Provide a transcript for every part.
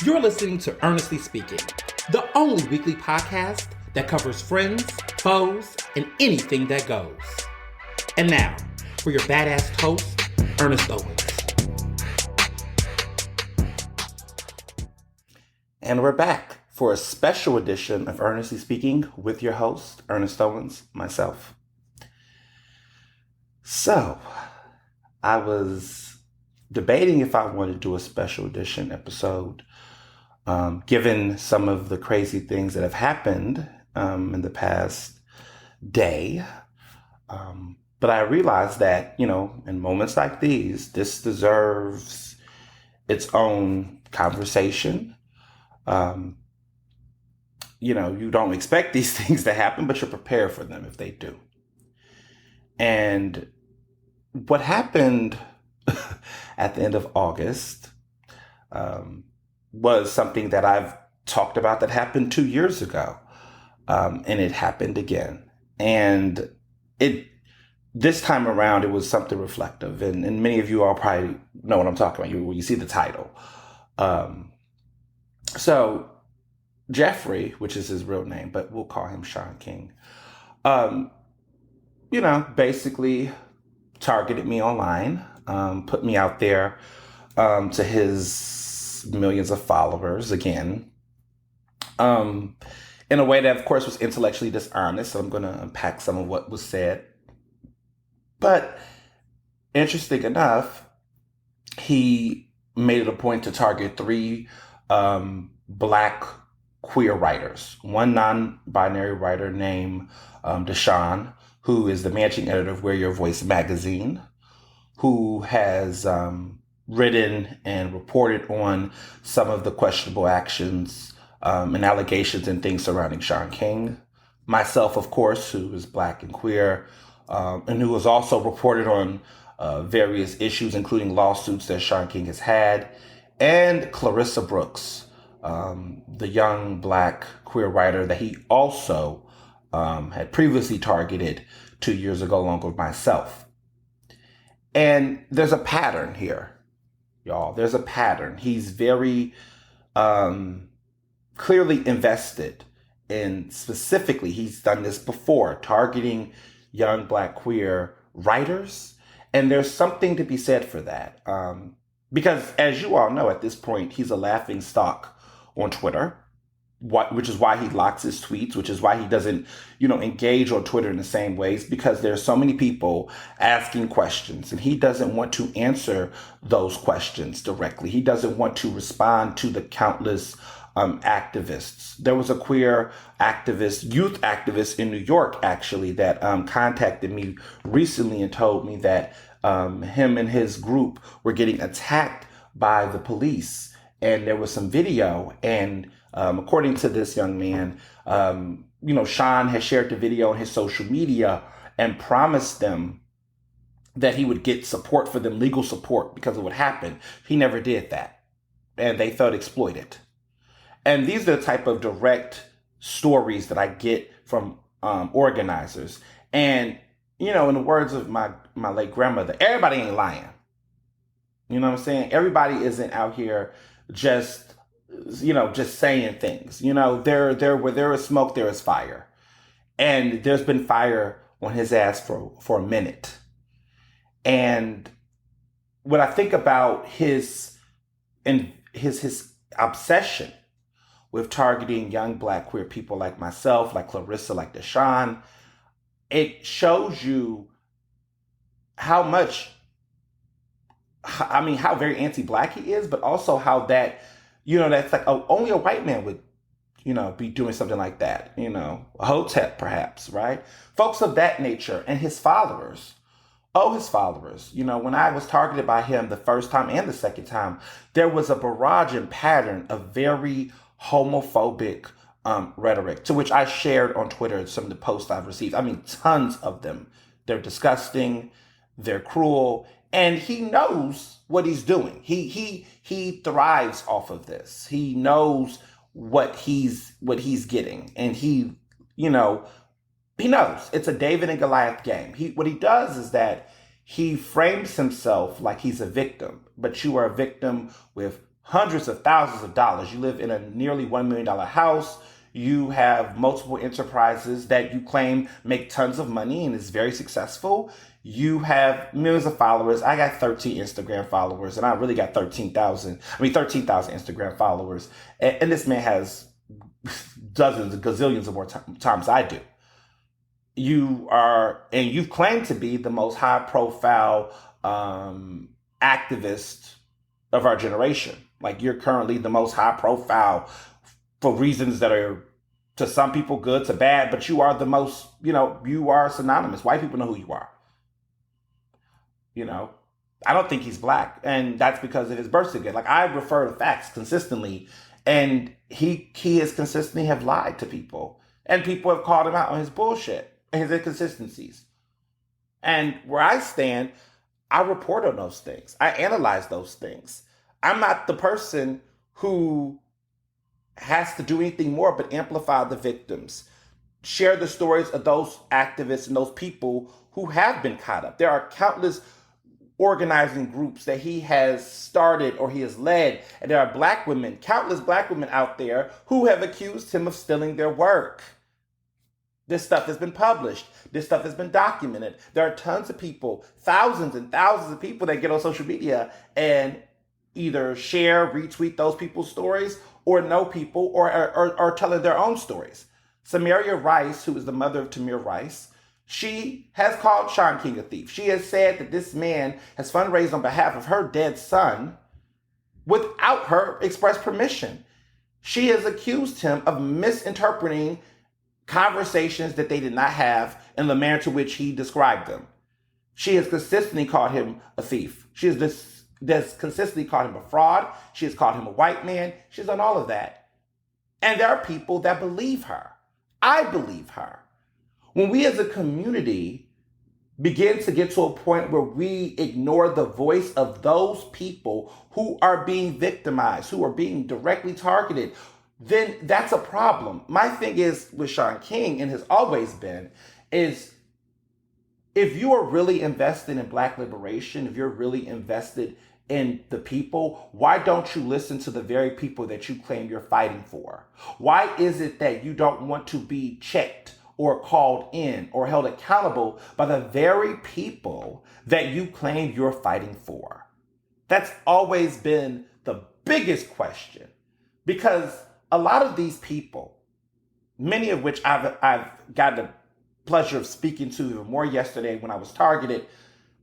You're listening to Ernestly Speaking, the only weekly podcast that covers friends, foes, and anything that goes. And now, for your badass host, Ernest Owens. And we're back for a special edition of Ernestly Speaking with your host, Ernest Owens, myself. So, I was debating if I wanted to do a special edition episode, given some of the crazy things that have happened in the past day. But I realized that, in moments like these, this deserves its own conversation. You don't expect these things to happen, but you're prepared for them if they do. And what happened at the end of August was something that I've talked about that happened 2 years ago. And it happened again. And this time around, it was something reflective. And many of you all probably know what I'm talking about when you see the title. So Jeffrey, which is his real name, but we'll call him Shaun King, basically targeted me online, put me out there to his millions of followers again, in a way that, of course, was intellectually dishonest. So I'm going to unpack some of what was said. But interesting enough, he made it a point to target 3 Black queer writers. One non-binary writer named Shaun, who is the managing editor of Wear Your Voice magazine, who has written and reported on some of the questionable actions and allegations and things surrounding Shaun King. Myself, of course, who is Black and queer, and who has also reported on various issues, including lawsuits that Shaun King has had, and Clarissa Brooks, the young Black queer writer that he also had previously targeted 2 years ago, along with myself. And there's a pattern here, y'all. There's a pattern. He's very clearly invested in, specifically, he's done this before, targeting young Black queer writers. And there's something to be said for that. Because as you all know, at this point, he's a laughing stock on Twitter, which is why he locks his tweets, which is why he doesn't, engage on Twitter in the same ways, because there's so many people asking questions and he doesn't want to answer those questions directly. He doesn't want to respond to the countless activists. There was a queer activist, youth activist in New York, actually, that contacted me recently and told me that him and his group were getting attacked by the police. And there was some video, and according to this young man, Shaun has shared the video on his social media and promised them that he would get support for them, legal support, because of what happened. He never did that, and they felt exploited. And these are the type of direct stories that I get from organizers. And, in the words of my late grandmother, everybody ain't lying. You know what I'm saying? Everybody isn't out here just saying things. Where there is smoke, there is fire. And there's been fire on his ass for a minute. And when I think about his obsession with targeting young Black queer people like myself, like Clarissa, like Deshaun, it shows you how very anti-Black he is, but also how that, that's like, only a white man would, be doing something like that, a Hotep perhaps, right? Folks of that nature, and his followers. When I was targeted by him the first time and the second time, there was a barrage and pattern of very homophobic rhetoric, to which I shared on Twitter some of the posts I've received. I mean, tons of them. They're disgusting, they're cruel, and he knows what he's doing. He thrives off of this. He knows what he's getting, and he knows it's a David and Goliath game. What he does is that he frames himself like he's a victim, but you are a victim with hundreds of thousands of dollars. You live in a nearly $1 million house. You have multiple enterprises that you claim make tons of money and is very successful. You have millions of followers. I got 13 Instagram followers, and I really got 13,000 Instagram followers. And this man has dozens, gazillions of more times I do. You've claimed to be the most high profile activist of our generation. Like, you're currently the most high profile for reasons that are, to some people, good, to bad, but you are the most, you are synonymous. White people know who you are. I don't think he's black, and that's because of his birth certificate. Like, I refer to facts consistently, and he has consistently have lied to people, and people have called him out on his bullshit and his inconsistencies. And where I stand, I report on those things. I analyze those things. I'm not the person who has to do anything more but amplify the victims, share the stories of those activists and those people who have been caught up. There are countless organizing groups that he has started or he has led, and there are countless black women out there who have accused him of stealing their work. This stuff has been published. This stuff has been documented. There are tons of people, thousands and thousands of people that get on social media and either share, retweet those people's stories, or know people, or are telling their own stories. Samaria Rice, who is the mother of Tamir Rice, she has called Shaun King a thief. She has said that this man has fundraised on behalf of her dead son without her express permission. She has accused him of misinterpreting conversations that they did not have in the manner to which he described them. She has consistently called him a thief. She has consistently called him a fraud. She has called him a white man. She's done all of that. And there are people that believe her. I believe her. When we as a community begin to get to a point where we ignore the voice of those people who are being victimized, who are being directly targeted, then that's a problem. My thing is with Shaun King, and has always been, is if you are really invested in Black liberation, if you're really invested in the people, why don't you listen to the very people that you claim you're fighting for? Why is it that you don't want to be checked or called in or held accountable by the very people that you claim you're fighting for? That's always been the biggest question, because a lot of these people, many of which I've got the pleasure of speaking to even more yesterday when I was targeted,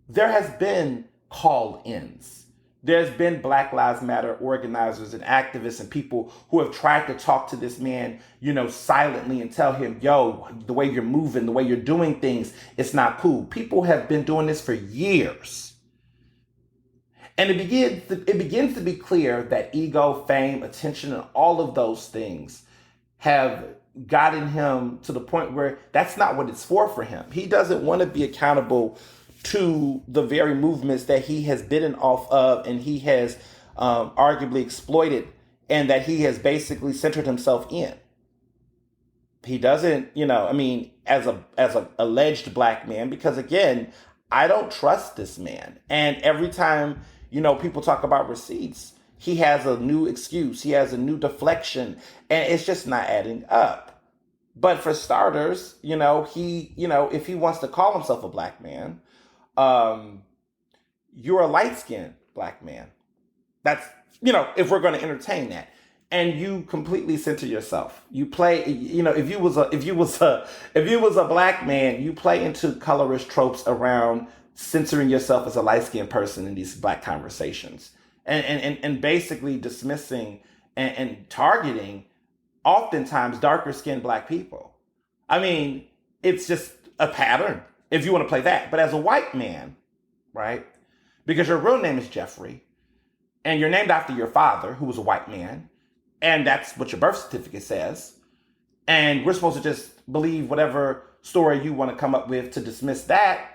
there has been call-ins. There's been Black Lives Matter organizers and activists and people who have tried to talk to this man, silently and tell him, yo, the way you're moving, the way you're doing things, it's not cool. People have been doing this for years. And it begins to be clear that ego, fame, attention, and all of those things have gotten him to the point where that's not what it's for him. He doesn't want to be accountable to the very movements that he has bitten off of and he has arguably exploited, and that he has basically centered himself in. He doesn't, as a alleged black man, because again, I don't trust this man. And every time, people talk about receipts, he has a new excuse, he has a new deflection, and it's just not adding up. But for starters, if he wants to call himself a black man, you're a light-skinned black man. That's, if we're going to entertain that. And you completely center yourself. You play, if you was a black man, you play into colorist tropes around censoring yourself as a light-skinned person in these black conversations, and basically dismissing and targeting oftentimes darker-skinned black people. It's just a pattern if you want to play that. But as a white man, right, because your real name is Jeffrey, and you're named after your father, who was a white man, and that's what your birth certificate says, and we're supposed to just believe whatever story you want to come up with to dismiss that.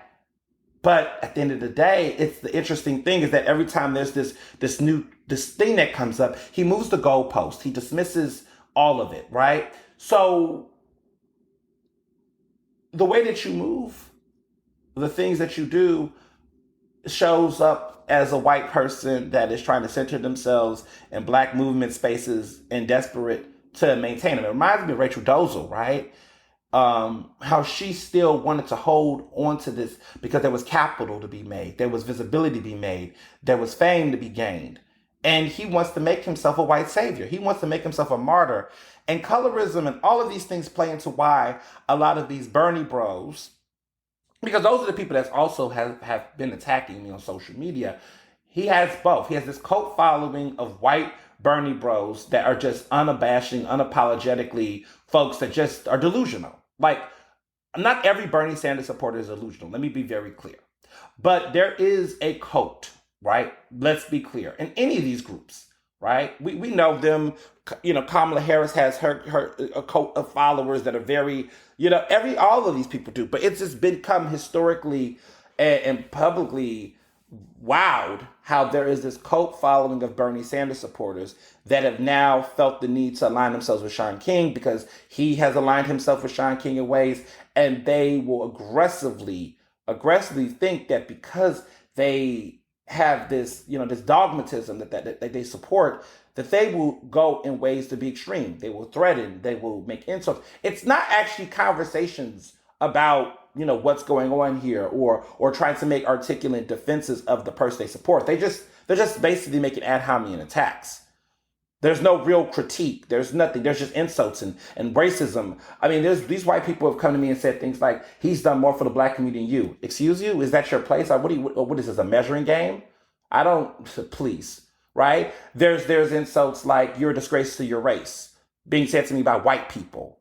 But at the end of the day, it's the interesting thing is that every time there's this thing that comes up, he moves the goalpost. He dismisses all of it, right? So the way that you move, the things that you do, shows up as a white person that is trying to center themselves in black movement spaces and desperate to maintain them. It reminds me of Rachel Dolezal, right? How she still wanted to hold on to this because there was capital to be made, there was visibility to be made, there was fame to be gained. And he wants to make himself a white savior. He wants to make himself a martyr. And colorism and all of these things play into why a lot of these Bernie bros, because those are the people that also have been attacking me on social media. He has both. He has this cult following of white Bernie bros that are just unabashing, unapologetically folks that just are delusional. Like, not every Bernie Sanders supporter is delusional. Let me be very clear. But there is a cult, right? Let's be clear. In any of these groups, right? We know them. You know, Kamala Harris has her a cult of followers that are very, all of these people do. But it's just become historically and publicly wowed how there is this cult following of Bernie Sanders supporters that have now felt the need to align themselves with Shaun King because he has aligned himself with Shaun King in ways, and they will aggressively think that because they have this, this dogmatism that they support, that they will go in ways to be extreme. They will threaten, they will make insults. It's not actually conversations about what's going on here or trying to make articulate defenses of the person they support. They're just basically making ad hominem attacks. There's no real critique. There's nothing. There's just insults and racism. I mean, these white people have come to me and said things like, he's done more for the black community than you. Excuse you? Is that your place? What is this, a measuring game? I don't, please, right? There's insults like, you're a disgrace to your race being said to me by white people.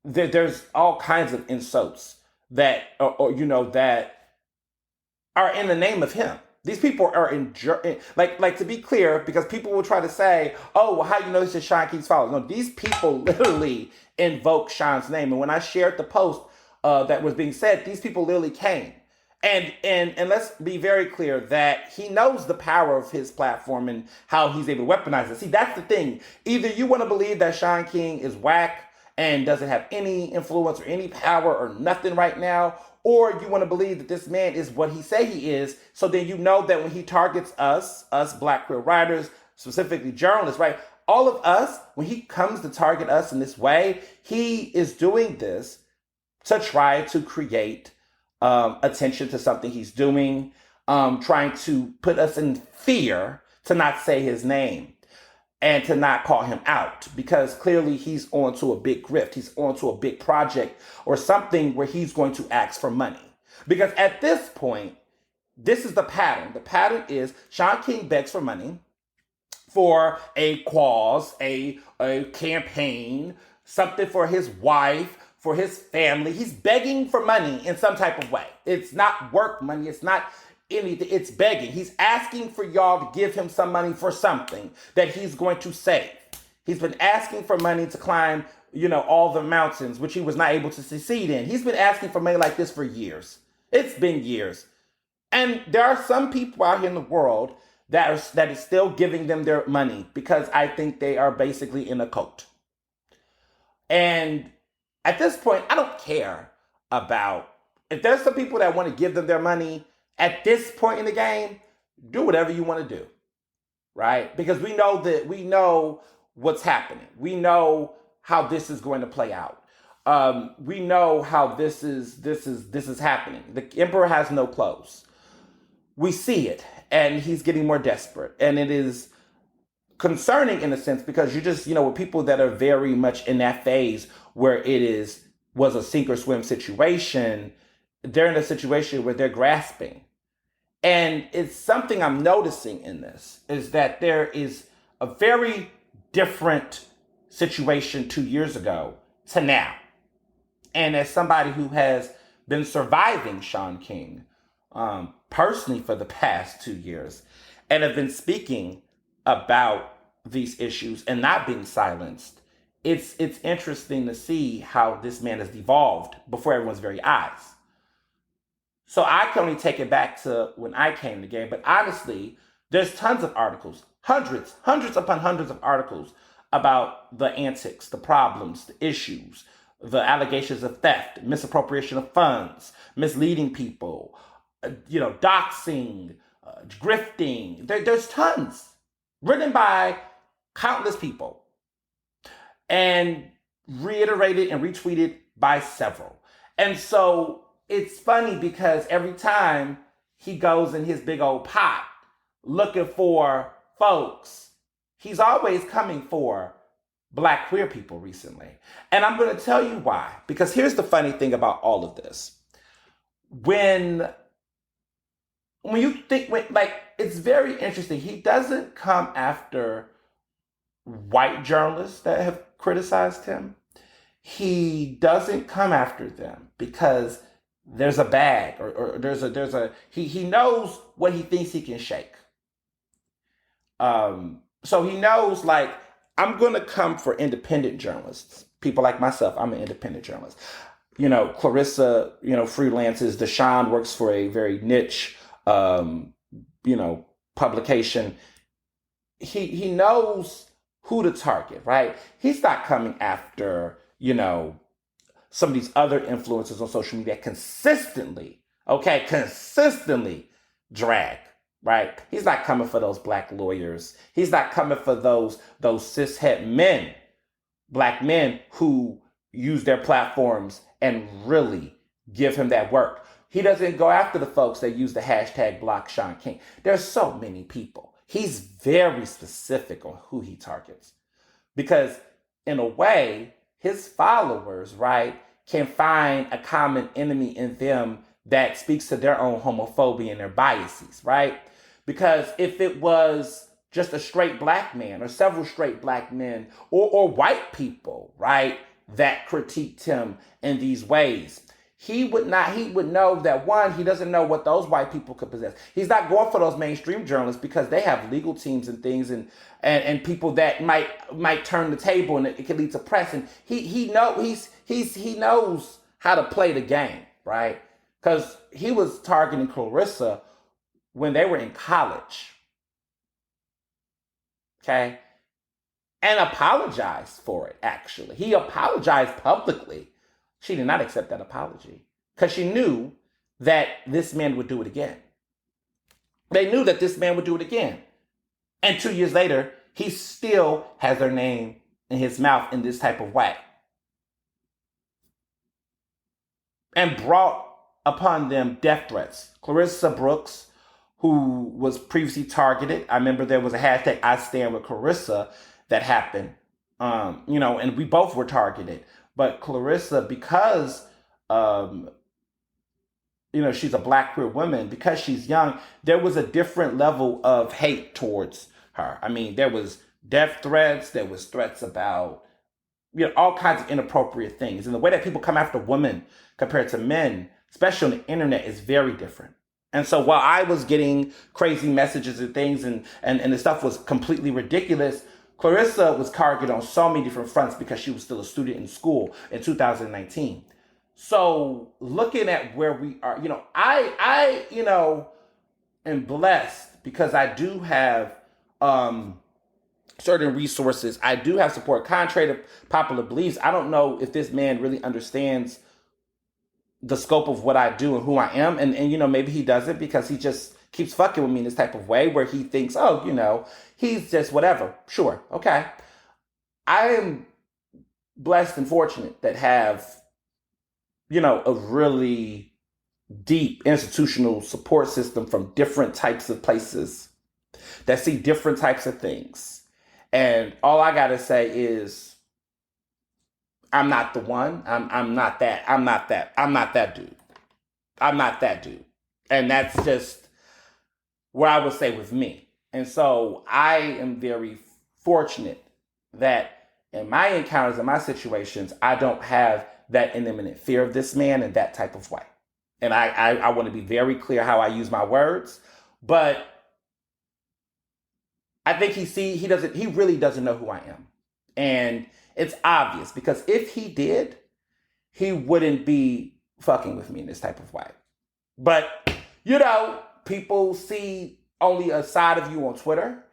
There's all kinds of insults that, that are in the name of him. These people are like to be clear, because people will try to say, oh, well, how you know this is Shaun King's followers? No, these people literally invoke Shaun's name. And when I shared the post that was being said, these people literally came. And let's be very clear that he knows the power of his platform and how he's able to weaponize it. See, that's the thing. Either you want to believe that Shaun King is whack and doesn't have any influence or any power or nothing right now, or you want to believe that this man is what he say he is. So then you know that when he targets us black queer writers, specifically journalists, right? All of us, when he comes to target us in this way, he is doing this to try to create attention to something he's doing, trying to put us in fear to not say his name and to not call him out, because clearly he's onto a big grift. He's onto a big project or something where he's going to ask for money. Because at this point, this is the pattern. The pattern is Shaun King begs for money for a cause, a campaign, something for his wife, for his family. He's begging for money in some type of way. It's not work money. It's not anything. It's begging. He's asking for y'all to give him some money for something that he's going to save. He's been asking for money to climb, all the mountains, which he was not able to succeed in. He's been asking for money like this for years. It's been years. And there are some people out here in the world that is still giving them their money because I think they are basically in a cult. And at this point, I don't care about, if there's some people that want to give them their money at this point in the game, do whatever you want to do, right? Because we know what's happening. We know how this is going to play out. We know how this is happening. The emperor has no clothes. We see it, and he's getting more desperate, and it is concerning in a sense, because you just, with people that are very much in that phase where was a sink or swim situation, they're in a situation where they're grasping. And it's something I'm noticing in this, is that there is a very different situation 2 years ago to now. And as somebody who has been surviving Shaun King personally for the past 2 years, and have been speaking about these issues and not being silenced, it's interesting to see how this man has devolved before everyone's very eyes. So I can only take it back to when I came to the game, but honestly, there's tons of articles, hundreds upon hundreds of articles about the antics, the problems, the issues, the allegations of theft, misappropriation of funds, misleading people, doxing, grifting. There's tons written by countless people and reiterated and retweeted by several. And so it's funny because every time he goes in his big old pot looking for folks, he's always coming for Black queer people recently. And I'm going to tell you why. Because here's the funny thing about all of this. When you think, it's very interesting. He doesn't come after white journalists that have criticized him. He doesn't come after them because there's a bag or he knows what he thinks he can shake. So he knows, I'm going to come for independent journalists, people like myself. I'm an independent journalist. Clarissa, freelances. Shaun works for a very niche, publication. He knows who to target, right? He's not coming after, some of these other influencers on social media consistently drag, right? He's not coming for those Black lawyers. He's not coming for those cishet men, Black men who use their platforms and really give him that work. He doesn't go after the folks that use the hashtag Block Shaun King. There's so many people. He's very specific on who he targets because in a way, his followers, right, can find a common enemy in them that speaks to their own homophobia and their biases, right? Because if it was just a straight Black man or several straight Black men or white people, right, that critiqued him in these ways, he would know that, one, he doesn't know what those white people could possess. He's not going for those mainstream journalists because they have legal teams and things and people that might turn the table and it can lead to press. And he knows how to play the game, right? Because he was targeting Clarissa when they were in college. Okay? And apologized for it, actually. He apologized publicly. She did not accept that apology because she knew that this man would do it again. They knew that this man would do it again. And 2 years later, he still has their name in his mouth in this type of way. And brought upon them death threats. Clarissa Brooks, who was previously targeted. I remember there was a hashtag I stand with Clarissa that happened. And we both were targeted. But Clarissa, because, she's a Black queer woman, because she's young, there was a different level of hate towards her. I mean, there was death threats, there was threats about, all kinds of inappropriate things. And the way that people come after women compared to men, especially on the internet, is very different. And so while I was getting crazy messages and things and the stuff was completely ridiculous, Clarissa was targeted on so many different fronts because she was still a student in school in 2019. So looking at where we are, I am blessed because I do have certain resources. I do have support. Contrary to popular beliefs, I don't know if this man really understands the scope of what I do and who I am. And maybe he doesn't because he just keeps fucking with me in this type of way where he thinks, he's just whatever. Sure. Okay. I am blessed and fortunate that have, a really deep institutional support system from different types of places that see different types of things. And all I got to say is, I'm not the one. I'm not that dude. I'm not that dude. And that's just where I would say with me. And so I am very fortunate that in my encounters, in my situations, I don't have that imminent fear of this man in that type of way. And I want to be very clear how I use my words, but I think he really doesn't know who I am. And it's obvious because if he did, he wouldn't be fucking with me in this type of way. But, people see only a side of you on Twitter.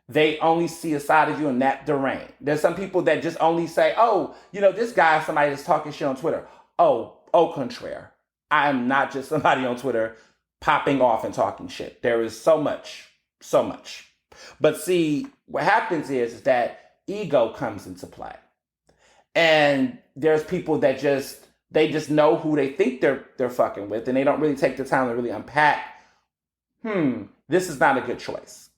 They only see a side of you in that terrain. There's some people that just only say, this guy is somebody that's talking shit on Twitter. Au contraire. I am not just somebody on Twitter popping off and talking shit. There is so much, so much. But see, what happens is that ego comes into play. And there's people that they just know who they think they're fucking with, and they don't really take the time to really unpack, this is not a good choice.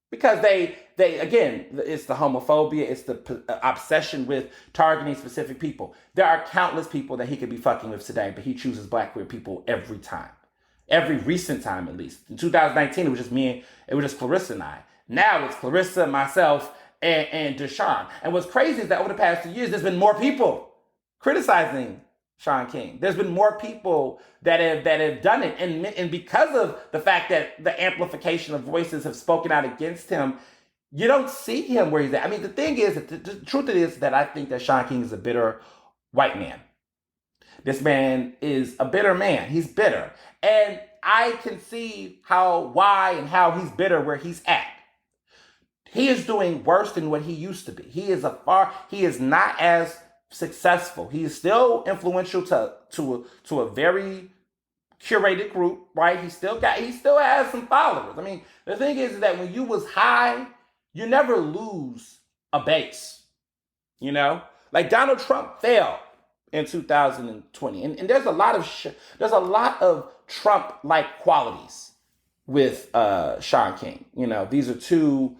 Because they again, it's the homophobia, it's the obsession with targeting specific people. There are countless people that he could be fucking with today, but he chooses black queer people every time. Every recent time, at least. In 2019, it was just me, it was just Clarissa and I. Now it's Clarissa, myself, and Deshaun. And what's crazy is that over the past 2 years, there's been more people criticizing Shaun King. There's been more people that have done it. And because of the fact that the amplification of voices have spoken out against him, you don't see him where he's at. I mean, the thing is, the truth is that I think that Shaun King is a bitter white man. This man is a bitter man. He's bitter. And I can see why and how he's bitter where he's at. He is doing worse than what he used to be. He is not as successful. He is still influential to a very curated group, right? He still has some followers. I mean, the thing is that when you was high, you never lose a base. You know? Like Donald Trump failed in 2020. And there's a lot of Trump-like qualities with Shaun King. You know, these are two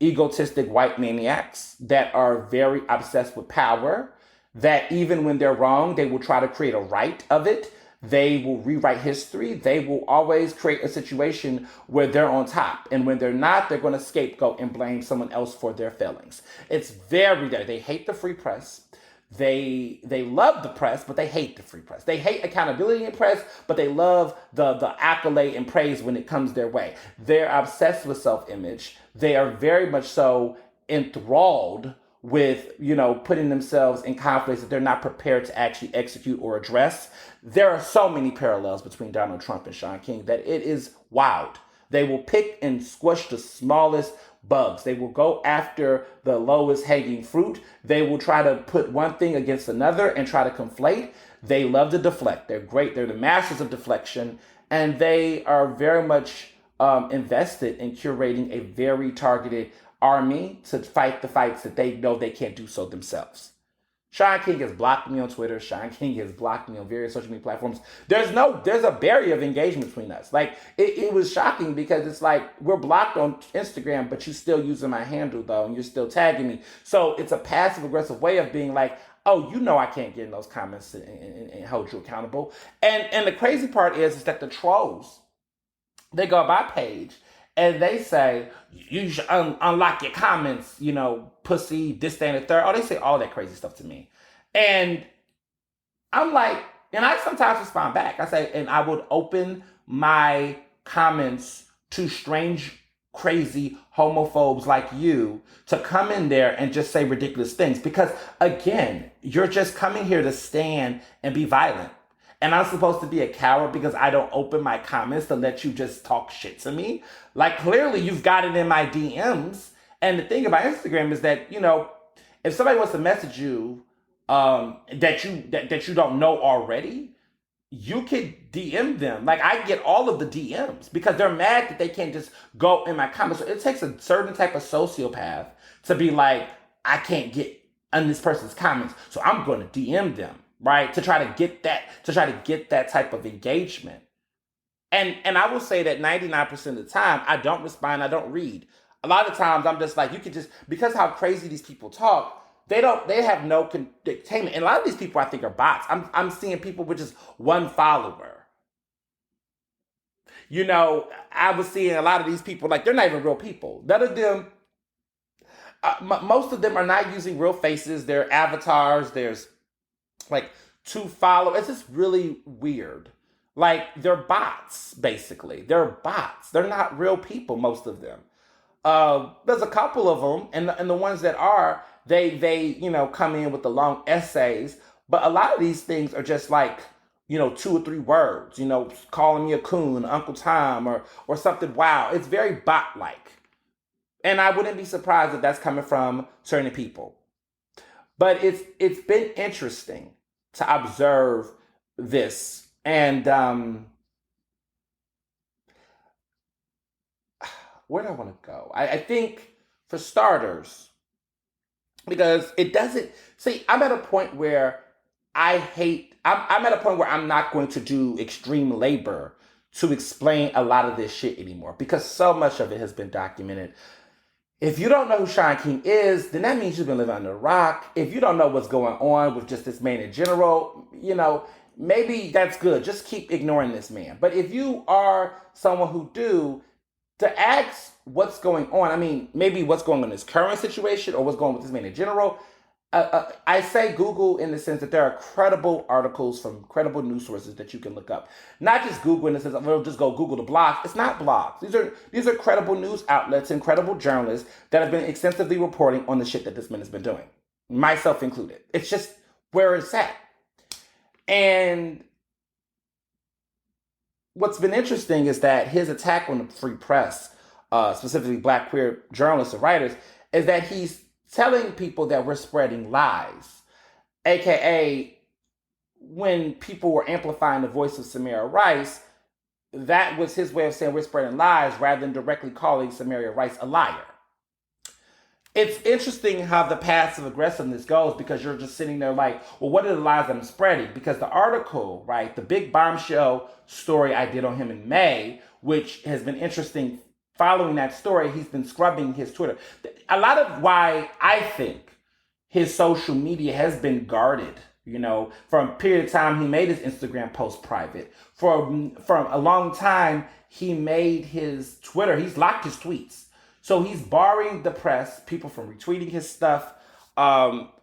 egotistic white maniacs that are very obsessed with power, that even when they're wrong, they will try to create a right of it. They will rewrite history. They will always create a situation where they're on top. And when they're not, they're going to scapegoat and blame someone else for their failings. It's very dirty. They hate the free press. They love the press, but they hate the free press. They hate accountability in press, but they love the accolade and praise when it comes their way. They're obsessed with self-image. They are very much so enthralled with, putting themselves in conflicts that they're not prepared to actually execute or address. There are so many parallels between Donald Trump and Shaun King that it is wild. They will pick and squash the smallest bugs. They will go after the lowest hanging fruit. They will try to put one thing against another and try to conflate. They love to deflect. They're great. They're the masters of deflection. And they are very much invested in curating a very targeted army to fight the fights that they know they can't do so themselves. Shaun King has blocked me on Twitter. Shaun King has blocked me on various social media platforms. There's a barrier of engagement between us. Like, it was shocking because it's like, we're blocked on Instagram, but you're still using my handle though, and you're still tagging me. So it's a passive aggressive way of being like, oh, I can't get in those comments and hold you accountable. And the crazy part is that the trolls, they go by page and they say, you should unlock your comments, pussy, this, that, and the third. Oh, they say all that crazy stuff to me. And I'm like, and I sometimes respond back. I say, and I would open my comments to strange, crazy homophobes like you to come in there and just say ridiculous things. Because again, you're just coming here to stand and be violent. And I'm supposed to be a coward because I don't open my comments to let you just talk shit to me. Like, clearly you've got it in my DMs. And the thing about Instagram is that, if somebody wants to message you that you don't know already, you could DM them. Like, I get all of the DMs because they're mad that they can't just go in my comments. So it takes a certain type of sociopath to be like, I can't get in this person's comments, so I'm going to DM them. Right? To try to get that type of engagement. And I will say that 99% of the time, I don't respond, I don't read. A lot of times I'm just like, you could just, because how crazy these people talk, they have no containment. And a lot of these people I think are bots. I'm seeing people with just one follower. I was seeing a lot of these people, like, they're not even real people. None of them, most of them are not using real faces. They're avatars. There's like 2 followers. It's just really weird. Like, they're bots, basically. They're bots. They're not real people, most of them. There's a couple of them, and the ones that are, they come in with the long essays, but a lot of these things are just like, 2 or 3 words, calling me a coon, Uncle Tom, or something wild. It's very bot-like. And I wouldn't be surprised if that's coming from certain people. But it's been interesting to observe this And where do I want to go? I think for starters, because it doesn't see, I'm at a point where I'm at a point where I'm not going to do extreme labor to explain a lot of this shit anymore because so much of it has been documented. If you don't know who Shaun King is, then that means you've been living under a rock. If you don't know what's going on with just this man in general, maybe that's good. Just keep ignoring this man. But if you are someone who do, to ask what's going on, I mean, maybe what's going on in this current situation or what's going on with this man in general, I say Google in the sense that there are credible articles from credible news sources that you can look up. Not just Google in the sense of, we'll just go Google the blogs. It's not blogs. These are credible news outlets and credible journalists that have been extensively reporting on the shit that this man has been doing, myself included. It's just where it's at. And what's been interesting is that his attack on the free press, specifically Black queer journalists and writers, is that he's telling people that we're spreading lies, aka when people were amplifying the voice of Samira Rice, that was his way of saying we're spreading lies rather than directly calling Samira Rice a liar. It's interesting how the passive aggressiveness goes because you're just sitting there like, well, what are the lies I'm spreading? Because the article, right, the big bombshell story I did on him in May, which has been interesting. Following that story, he's been scrubbing his Twitter. A lot of why I think his social media has been guarded, from a period of time he made his Instagram post private. From a long time, he made his Twitter, he's locked his tweets. So he's barring the press, people from retweeting his stuff.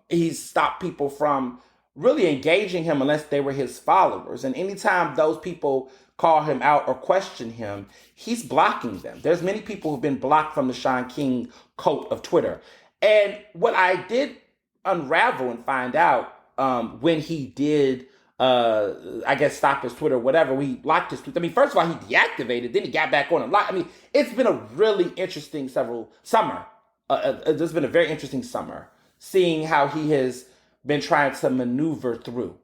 He's stopped people from really engaging him unless they were his followers. And anytime those people call him out or question him, he's blocking them. There's many people who've been blocked from the Shaun King cult of Twitter. And what I did unravel and find out when he did, I guess, stop his Twitter, whatever, he blocked his tweets. I mean, first of all, he deactivated, then he got back on and locked. I mean, it's been a really interesting summer. There's been a very interesting summer, seeing how he has been trying to maneuver through.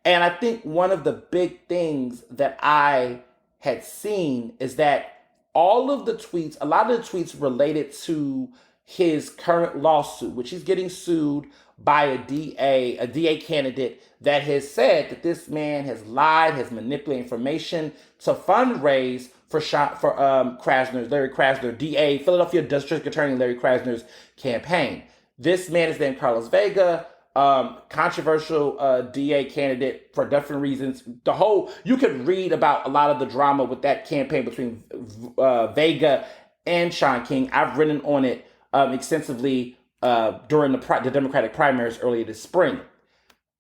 And I think one of the big things that I had seen is that a lot of the tweets related to his current lawsuit, which he's getting sued by a DA candidate that has said that this man has lied, has manipulated information to fundraise for Larry Krasner, DA, Philadelphia District Attorney Larry Krasner's campaign. This man is named Carlos Vega. Controversial DA candidate for different reasons. You could read about a lot of the drama with that campaign between Vega and Shaun King. I've written on it extensively during the Democratic primaries earlier this spring.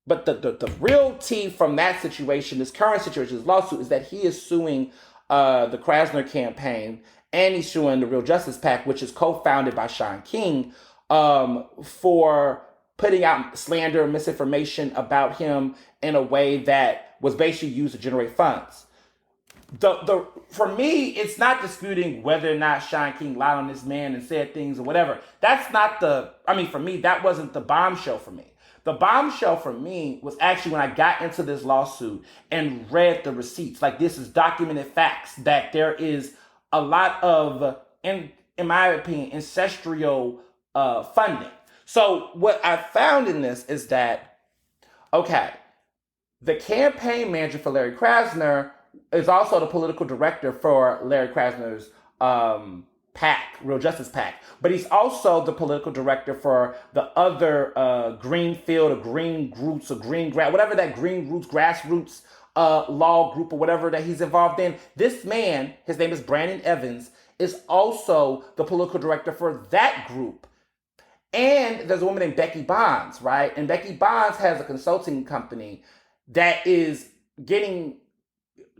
But the real tea from that situation, this current situation, this lawsuit, is that he is suing the Krasner campaign and he's suing the Real Justice PAC, which is co-founded by Shaun King, for putting out slander and misinformation about him in a way that was basically used to generate funds. For me, it's not disputing whether or not Shaun King lied on this man and said things or whatever. That's not for me, that wasn't the bombshell for me. The bombshell for me was actually when I got into this lawsuit and read the receipts. Like, this is documented facts that there is a lot of, in my opinion, ancestral funding. So what I found in this is that, okay, the campaign manager for Larry Krasner is also the political director for Larry Krasner's PAC, Real Justice PAC. But he's also the political director for the other Greenfield or Green Roots or whatever that Green Roots, grassroots law group or whatever that he's involved in. This man, his name is Brandon Evans, is also the political director for that group. And there's a woman named Becky Bonds, right? And Becky Bonds has a consulting company that is getting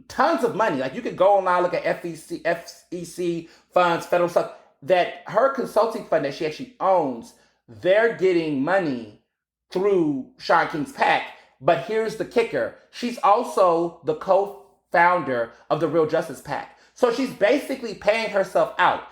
tons of money. Like, you could go online, look at FEC funds, federal stuff, that her consulting fund that she actually owns, they're getting money through Shaun King's PAC. But here's the kicker. She's also the co-founder of the Real Justice PAC. So she's basically paying herself out.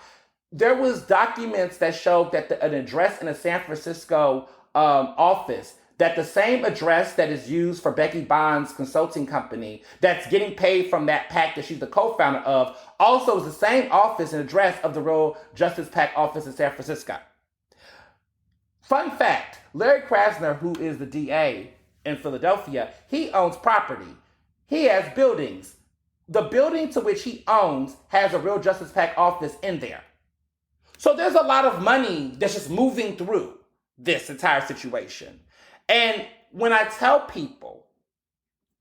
There was documents that showed that an address in a San Francisco office that the same address that is used for Becky Bond's consulting company that's getting paid from that PAC that she's the co-founder of also is the same office and address of the Real Justice PAC office in San Francisco. Fun fact, Larry Krasner, who is the DA in Philadelphia, he owns property. He has buildings. The building to which he owns has a Real Justice PAC office in there. So there's a lot of money that's just moving through this entire situation. And when I tell people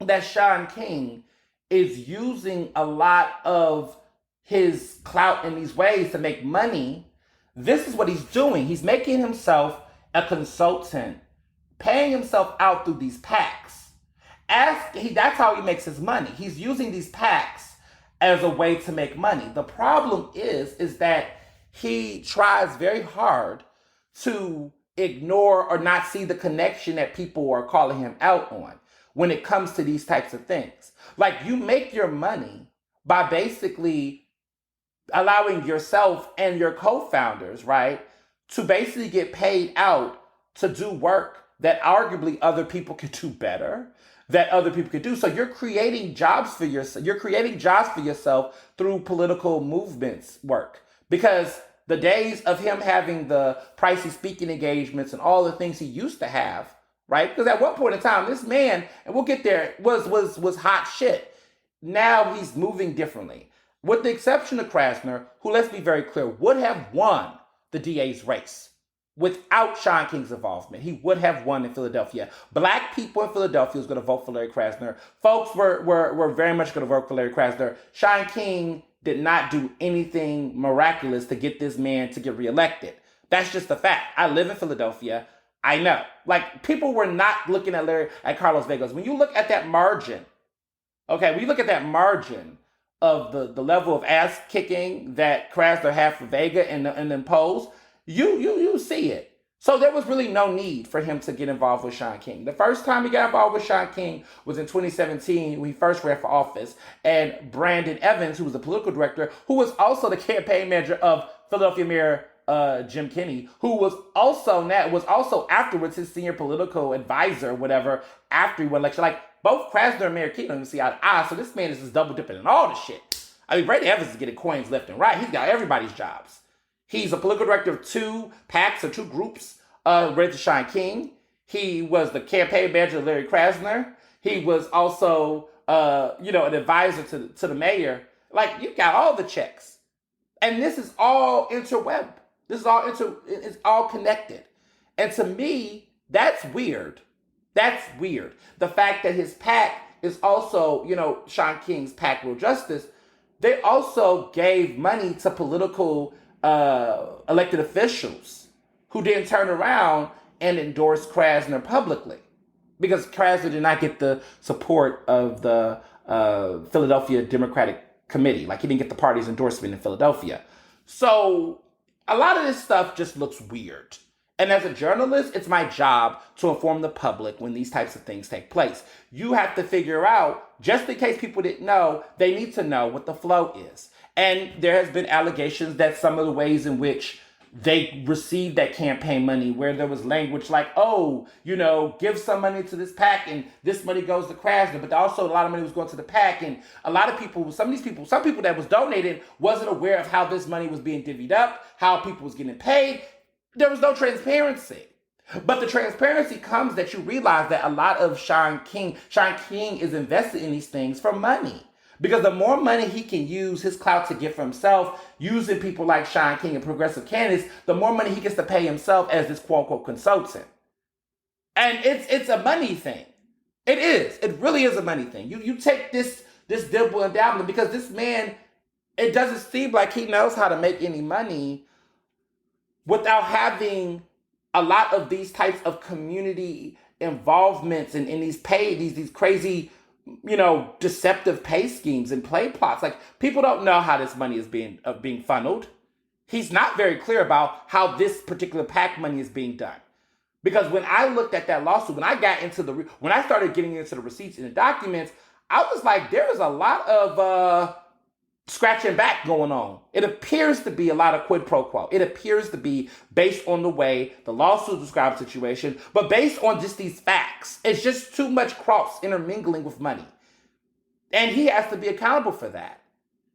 that Shaun King is using a lot of his clout in these ways to make money, this is what he's doing. He's making himself a consultant, paying himself out through these PACs. That's how he makes his money. He's using these PACs as a way to make money. The problem is that he tries very hard to ignore or not see the connection that people are calling him out on when it comes to these types of things. Like, you make your money by basically allowing yourself and your co-founders, right, to basically get paid out to do work that arguably other people could do better, that other people could do. So you're creating jobs for yourself. You're creating jobs for yourself through political movements work. Because the days of him having the pricey speaking engagements and all the things he used to have, right? Because at one point in time, this man, and we'll get there, was hot shit. Now he's moving differently. With the exception of Krasner, who, let's be very clear, would have won the DA's race without Shaun King's involvement. He would have won in Philadelphia. Black people in Philadelphia was going to vote for Larry Krasner. Folks were very much going to vote for Larry Krasner. Shaun King did not do anything miraculous to get this man to get reelected. That's just a fact. I live in Philadelphia. I know. Like, people were not looking at Carlos Vegas. When you look at that margin, okay, when you look at that margin of the level of ass kicking that Krasner had for Vega and then polls, you see it. So there was really no need for him to get involved with Shaun King. The first time he got involved with Shaun King was in 2017 when he first ran for office. And Brandon Evans, who was the political director, who was also the campaign manager of Philadelphia Mayor Jim Kenney, who was also afterwards his senior political advisor, whatever, after he won election. Like, both Krasner and Mayor Kenney don't even see eye to eye. So this man is just double dipping in all the shit. I mean, Brandon Evans is getting coins left and right. He's got everybody's jobs. He's a political director of two PACs or two groups related to Shaun King. He was the campaign manager of Larry Krasner. He was also, an advisor to the mayor. Like, you got all the checks. And this is all interweb. It's all connected. And to me, that's weird. That's weird. The fact that his PAC is also, Shaun King's PAC Real Justice, they also gave money to political elected officials who didn't turn around and endorse Krasner publicly, because Krasner did not get the support of the Philadelphia Democratic Committee. Like, he didn't get the party's endorsement in Philadelphia. So a lot of this stuff just looks weird. And as a journalist, it's my job to inform the public when these types of things take place. You have to figure out, just in case people didn't know, they need to know what the flow is. And there has been allegations that some of the ways in which they received that campaign money, where there was language like, give some money to this PAC and this money goes to Krasner, but also a lot of money was going to the PAC. And a lot of people, some people that was donated wasn't aware of how this money was being divvied up, how people was getting paid. There was no transparency. But the transparency comes that you realize that a lot of Shaun King is invested in these things for money. Because the more money he can use his clout to get for himself, using people like Shaun King and progressive candidates, the more money he gets to pay himself as this quote-unquote consultant. And it's a money thing. It is. It really is a money thing. You take this dibble and dabble, because this man, it doesn't seem like he knows how to make any money without having a lot of these types of community involvements and in these crazy, deceptive pay schemes and play plots. Like, people don't know how this money is being funneled. He's not very clear about how this particular PAC money is being done. Because when I looked at that lawsuit, when I started getting into the receipts and the documents, I was like, there is a lot of scratching back going on. It appears to be a lot of quid pro quo. It appears to be based on the way the lawsuit describes the situation, but based on just these facts. It's just too much cross intermingling with money. And he has to be accountable for that.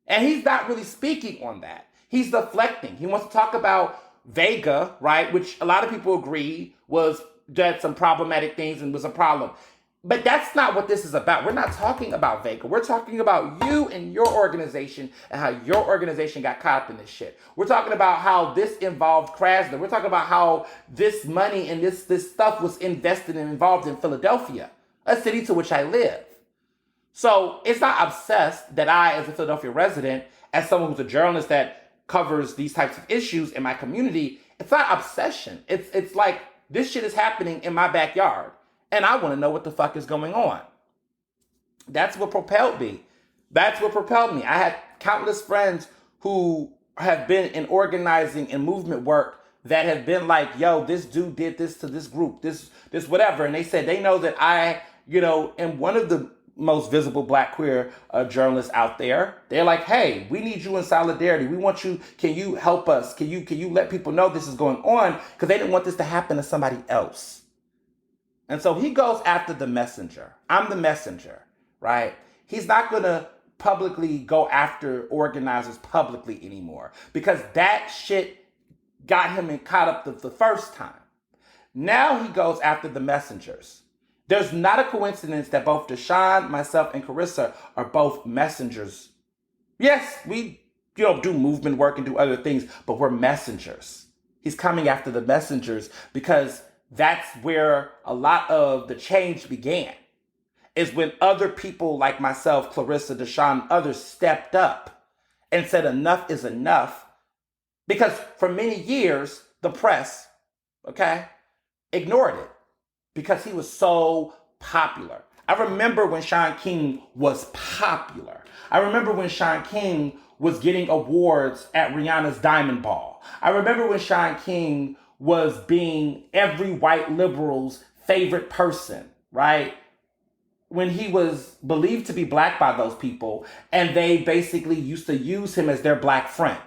And he's not really speaking on that. He's deflecting. He wants to talk about Vega, right? Which a lot of people agree did some problematic things and was a problem. But that's not what this is about. We're not talking about Vega. We're talking about you and your organization and how your organization got caught up in this shit. We're talking about how this involved Krasner. We're talking about how this money and this stuff was invested and involved in Philadelphia, a city to which I live. So it's not obsessed that I, as a Philadelphia resident, as someone who's a journalist that covers these types of issues in my community, it's not obsession. It's like this shit is happening in my backyard. And I want to know what the fuck is going on. That's what propelled me. That's what propelled me. I had countless friends who have been in organizing and movement work that have been like, yo, this dude did this to this group, this whatever. And they said they know that I, am one of the most visible Black queer journalists out there. They're like, hey, we need you in solidarity. We want you. Can you help us? Can you let people know this is going on? Because they didn't want this to happen to somebody else. And so he goes after the messenger. I'm the messenger, right? He's not going to publicly go after organizers publicly anymore because that shit got him caught up the first time. Now he goes after the messengers. There's not a coincidence that both Deshaun, myself, and Carissa are both messengers. Yes, we do movement work and do other things, but we're messengers. He's coming after the messengers because that's where a lot of the change began, is when other people like myself, Clarissa, Deshaun, others stepped up and said enough is enough. Because for many years, the press, ignored it because he was so popular. I remember when Shaun King was popular. I remember when Shaun King was getting awards at Rihanna's Diamond Ball. I remember when Shaun King was being every white liberal's favorite person, right? When he was believed to be Black by those people, and they basically used to use him as their Black friend.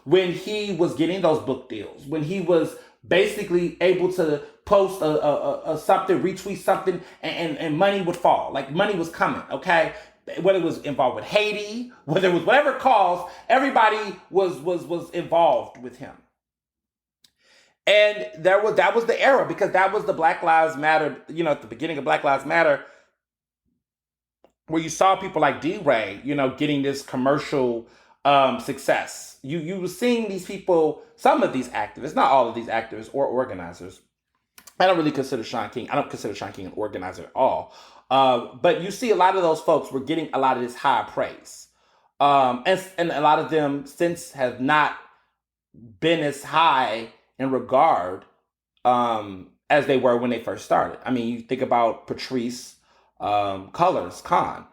When he was getting those book deals, when he was basically able to post a something, retweet something, and money would fall. Like money was coming, okay? Whether it was involved with Haiti, whether it was whatever cause, everybody was involved with him. And that was the era, because that was the Black Lives Matter, at the beginning of Black Lives Matter, where you saw people like D-Ray, getting this commercial success. You were seeing these people, some of these activists, not all of these activists or organizers. I don't consider Shaun King an organizer at all. But you see a lot of those folks were getting a lot of this high praise. And a lot of them since have not been as high in regard as they were when they first started. I mean, you think about Patrice Cullors Khan.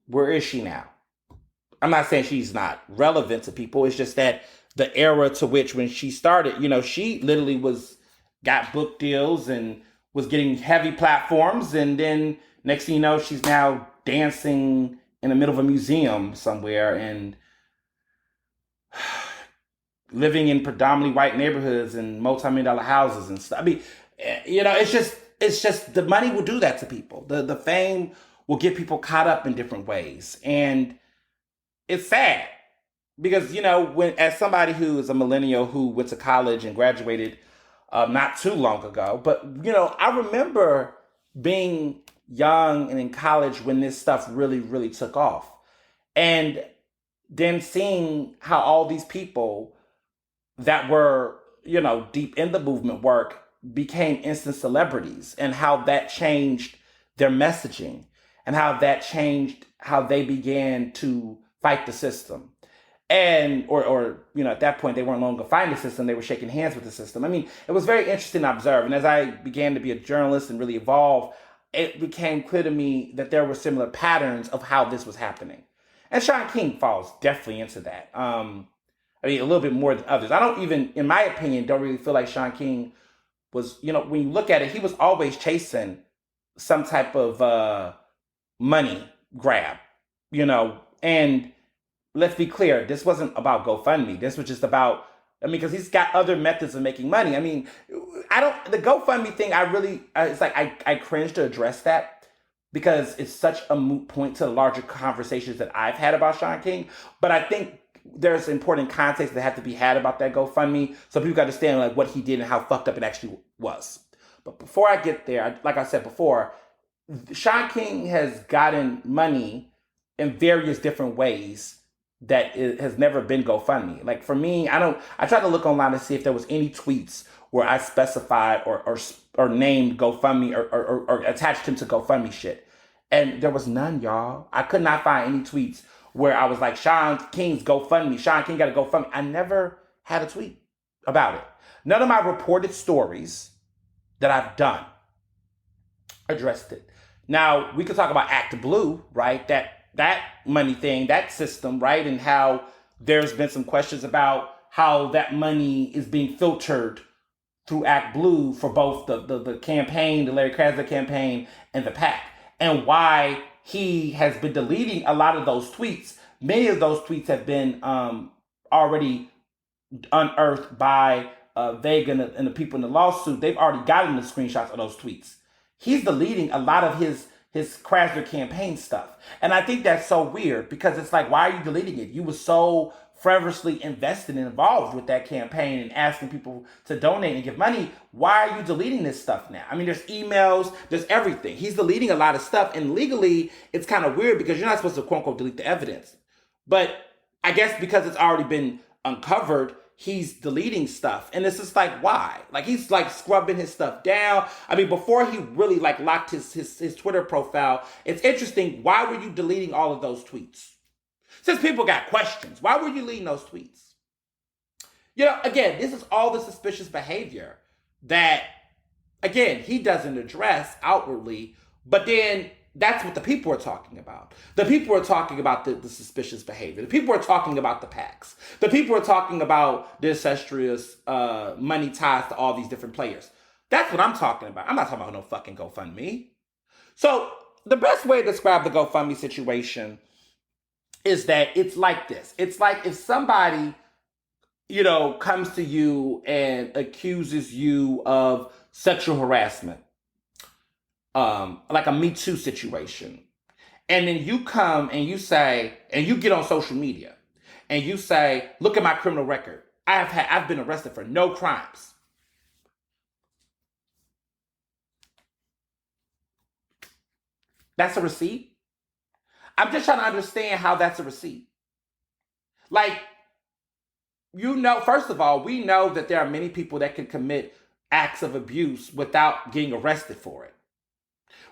Where is she now? I'm not saying she's not relevant to people. It's just that the era to which when she started, she literally got book deals and was getting heavy platforms. And then next thing you know, she's now dancing in the middle of a museum somewhere and living in predominantly white neighborhoods and multi-million-dollar houses and stuff. I mean, it's just the money will do that to people. The fame will get people caught up in different ways. And it's sad because, as somebody who is a millennial who went to college and graduated not too long ago, but, I remember being young and in college when this stuff really, really took off. And then seeing how all these people that were, deep in the movement work became instant celebrities, and how that changed their messaging and how that changed how they began to fight the system. And, or at that point, they weren't no longer fighting the system, they were shaking hands with the system. I mean, it was very interesting to observe. And as I began to be a journalist and really evolve, it became clear to me that there were similar patterns of how this was happening. And Shaun King falls definitely into that. A little bit more than others. I don't even, in my opinion, don't really feel like Shaun King was, when you look at it, he was always chasing some type of money grab, and let's be clear, this wasn't about GoFundMe. This was just about, because he's got other methods of making money. The GoFundMe thing, it's like I cringe to address that because it's such a moot point to the larger conversations that I've had about Shaun King. But I think there's important context that have to be had about that GoFundMe so people can understand like what he did and how fucked up it actually was. But before I get there, like I said before, Shaun King has gotten money in various different ways that it has never been GoFundMe. Like for me, I tried to look online to see if there was any tweets where I specified or named GoFundMe or attached him to GoFundMe shit. And there was none, y'all. I could not find any tweets where I was like, Shaun King's GoFundMe. Shaun King got a GoFundMe. I never had a tweet about it. None of my reported stories that I've done addressed it. Now, we could talk about Act Blue, right? That money thing, that system, right? And how there's been some questions about how that money is being filtered through Act Blue for both the campaign, the Larry Krasner campaign, and the PAC. And why he has been deleting a lot of those tweets. Many of those tweets have been already unearthed by Vega and the people in the lawsuit. They've already gotten the screenshots of those tweets. He's deleting a lot of his Krasner campaign stuff. And I think that's so weird because it's like, why are you deleting it? You were so fervently invested and involved with that campaign and asking people to donate and give money. Why are you deleting this stuff now? There's emails, there's everything. He's deleting a lot of stuff. And legally, it's kind of weird because you're not supposed to quote unquote delete the evidence. But I guess because it's already been uncovered, he's deleting stuff. And it's just like, why? Like he's like scrubbing his stuff down. Before he really like locked his Twitter profile, it's interesting. Why were you deleting all of those tweets? Since people got questions, why were you deleting those tweets? Again, this is all the suspicious behavior that, again, he doesn't address outwardly, but then that's what the people are talking about. The people are talking about the suspicious behavior. The people are talking about the PACs. The people are talking about the incestuous money ties to all these different players. That's what I'm talking about. I'm not talking about no fucking GoFundMe. So the best way to describe the GoFundMe situation is that it's like this. It's like if somebody, comes to you and accuses you of sexual harassment, like a Me Too situation. And then you come and you say, and you get on social media and you say, look at my criminal record. I've been arrested for no crimes. That's a receipt? I'm just trying to understand how that's a receipt. Like, first of all, we know that there are many people that can commit acts of abuse without getting arrested for it.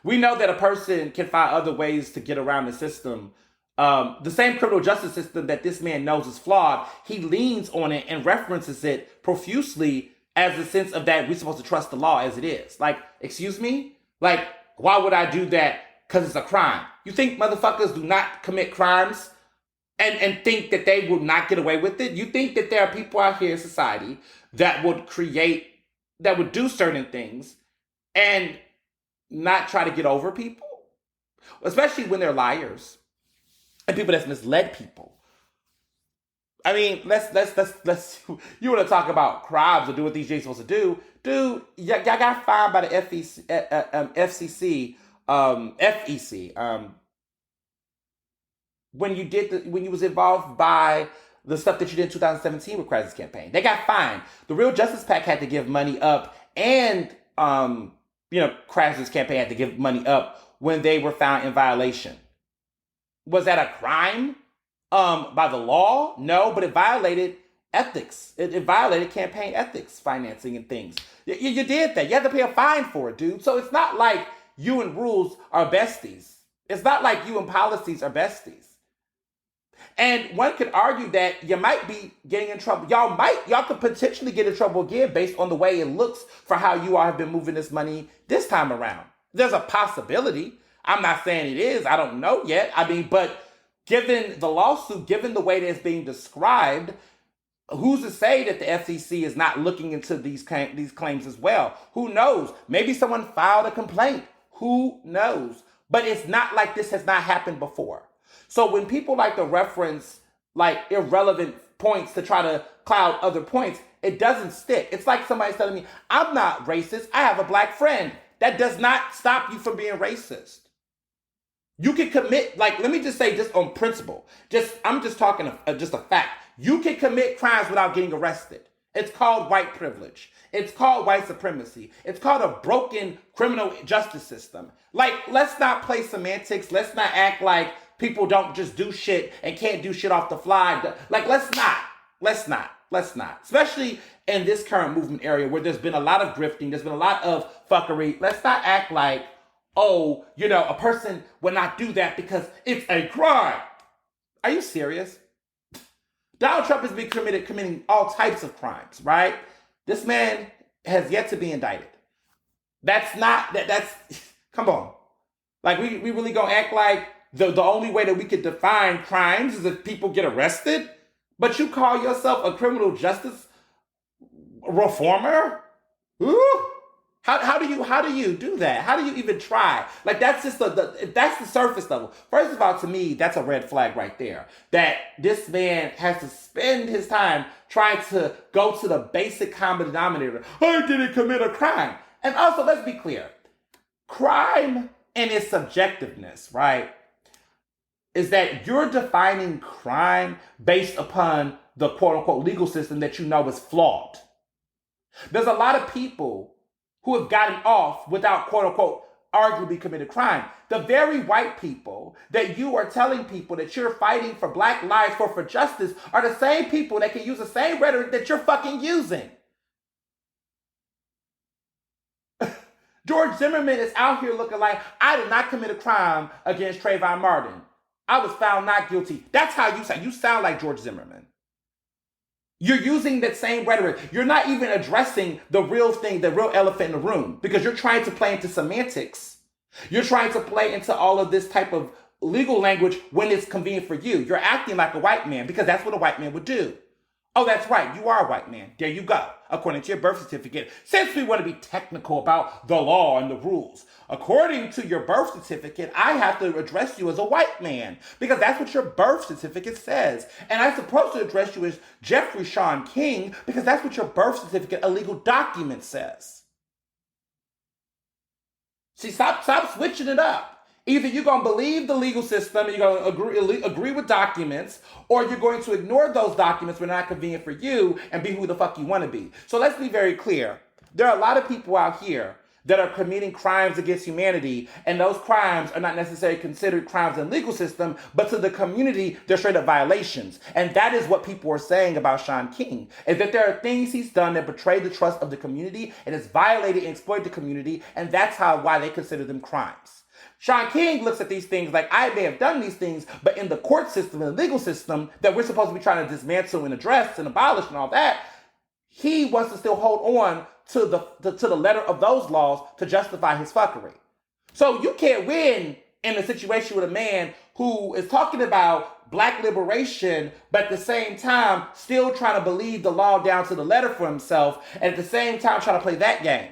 We know that a person can find other ways to get around the system. The same criminal justice system that this man knows is flawed, he leans on it and references it profusely as a sense of that we're supposed to trust the law as it is. Like, excuse me? Like, why would I do that? Because it's a crime. You think motherfuckers do not commit crimes and think that they will not get away with it? You think that there are people out here in society that would do certain things and not try to get over people? Especially when they're liars and people that's misled people. Let's you want to talk about crimes or do what these J's supposed to do? Dude, y'all got fined by the FCC, FEC, when you was involved by the stuff that you did in 2017 with Krasner's campaign. They got fined. The Real Justice PAC had to give money up, and Krasner's campaign had to give money up when they were found in violation. Was that a crime by the law? No, but it violated ethics. It violated campaign ethics, financing and things. You did that. You had to pay a fine for it, dude. So it's not like you and rules are besties. It's not like you and policies are besties. And one could argue that you might be getting in trouble. Y'all could potentially get in trouble again based on the way it looks for how you all have been moving this money this time around. There's a possibility. I'm not saying it is. I don't know yet. But given the lawsuit, given the way that it's being described, who's to say that the FCC is not looking into these claims as well? Who knows? Maybe someone filed a complaint. Who knows? But it's not like this has not happened before. So when people like to reference like irrelevant points to try to cloud other points, it doesn't stick. It's like somebody's telling me, I'm not racist. I have a black friend. That does not stop you from being racist. You can commit, like, let me just say just on principle. I'm just talking just a fact. You can commit crimes without getting arrested. It's called white privilege. It's called white supremacy. It's called a broken criminal justice system. Like, let's not play semantics. Let's not act like people don't just do shit and can't do shit off the fly. Like, let's not. Especially in this current movement area where there's been a lot of grifting, there's been a lot of fuckery. Let's not act like, oh, a person would not do that because it's a crime. Are you serious? Donald Trump has been committing all types of crimes, right? This man has yet to be indicted. That's come on. Like, we really gonna act like the only way that we could define crimes is if people get arrested? But you call yourself a criminal justice reformer? Ooh. How do you do that? How do you even try? Like, that's just that's the surface level. First of all, to me, that's a red flag right there. That this man has to spend his time trying to go to the basic common denominator. I didn't commit a crime. And also, let's be clear. Crime and its subjectiveness, right, is that you're defining crime based upon the quote-unquote legal system that you know is flawed. There's a lot of people who have gotten off without, quote unquote, arguably committed crime. The very white people that you are telling people that you're fighting for black lives, for justice, are the same people that can use the same rhetoric that you're fucking using. George Zimmerman is out here looking like, I did not commit a crime against Trayvon Martin. I was found not guilty. That's how you sound like George Zimmerman. You're using that same rhetoric. You're not even addressing the real thing, the real elephant in the room, because you're trying to play into semantics. You're trying to play into all of this type of legal language when it's convenient for you. You're acting like a white man because that's what a white man would do. Oh, that's right. You are a white man. There you go. According to your birth certificate. Since we want to be technical about the law and the rules, according to your birth certificate, I have to address you as a white man because that's what your birth certificate says. And I'm supposed to address you as Jeffrey Shaun King because that's what your birth certificate, a legal document, says. See, stop switching it up. Either you're going to believe the legal system and you're going to agree with documents, or you're going to ignore those documents when they're not convenient for you and be who the fuck you want to be. So let's be very clear. There are a lot of people out here that are committing crimes against humanity, and those crimes are not necessarily considered crimes in the legal system, but to the community, they're straight up violations. And that is what people are saying about Shaun King, is that there are things he's done that betray the trust of the community and has violated and exploited the community, and that's why they consider them crimes. Shaun King looks at these things like, I may have done these things, but in the court system, in the legal system that we're supposed to be trying to dismantle and address and abolish and all that, he wants to still hold on to the letter of those laws to justify his fuckery. So you can't win in a situation with a man who is talking about black liberation, but at the same time still trying to believe the law down to the letter for himself, and at the same time trying to play that game.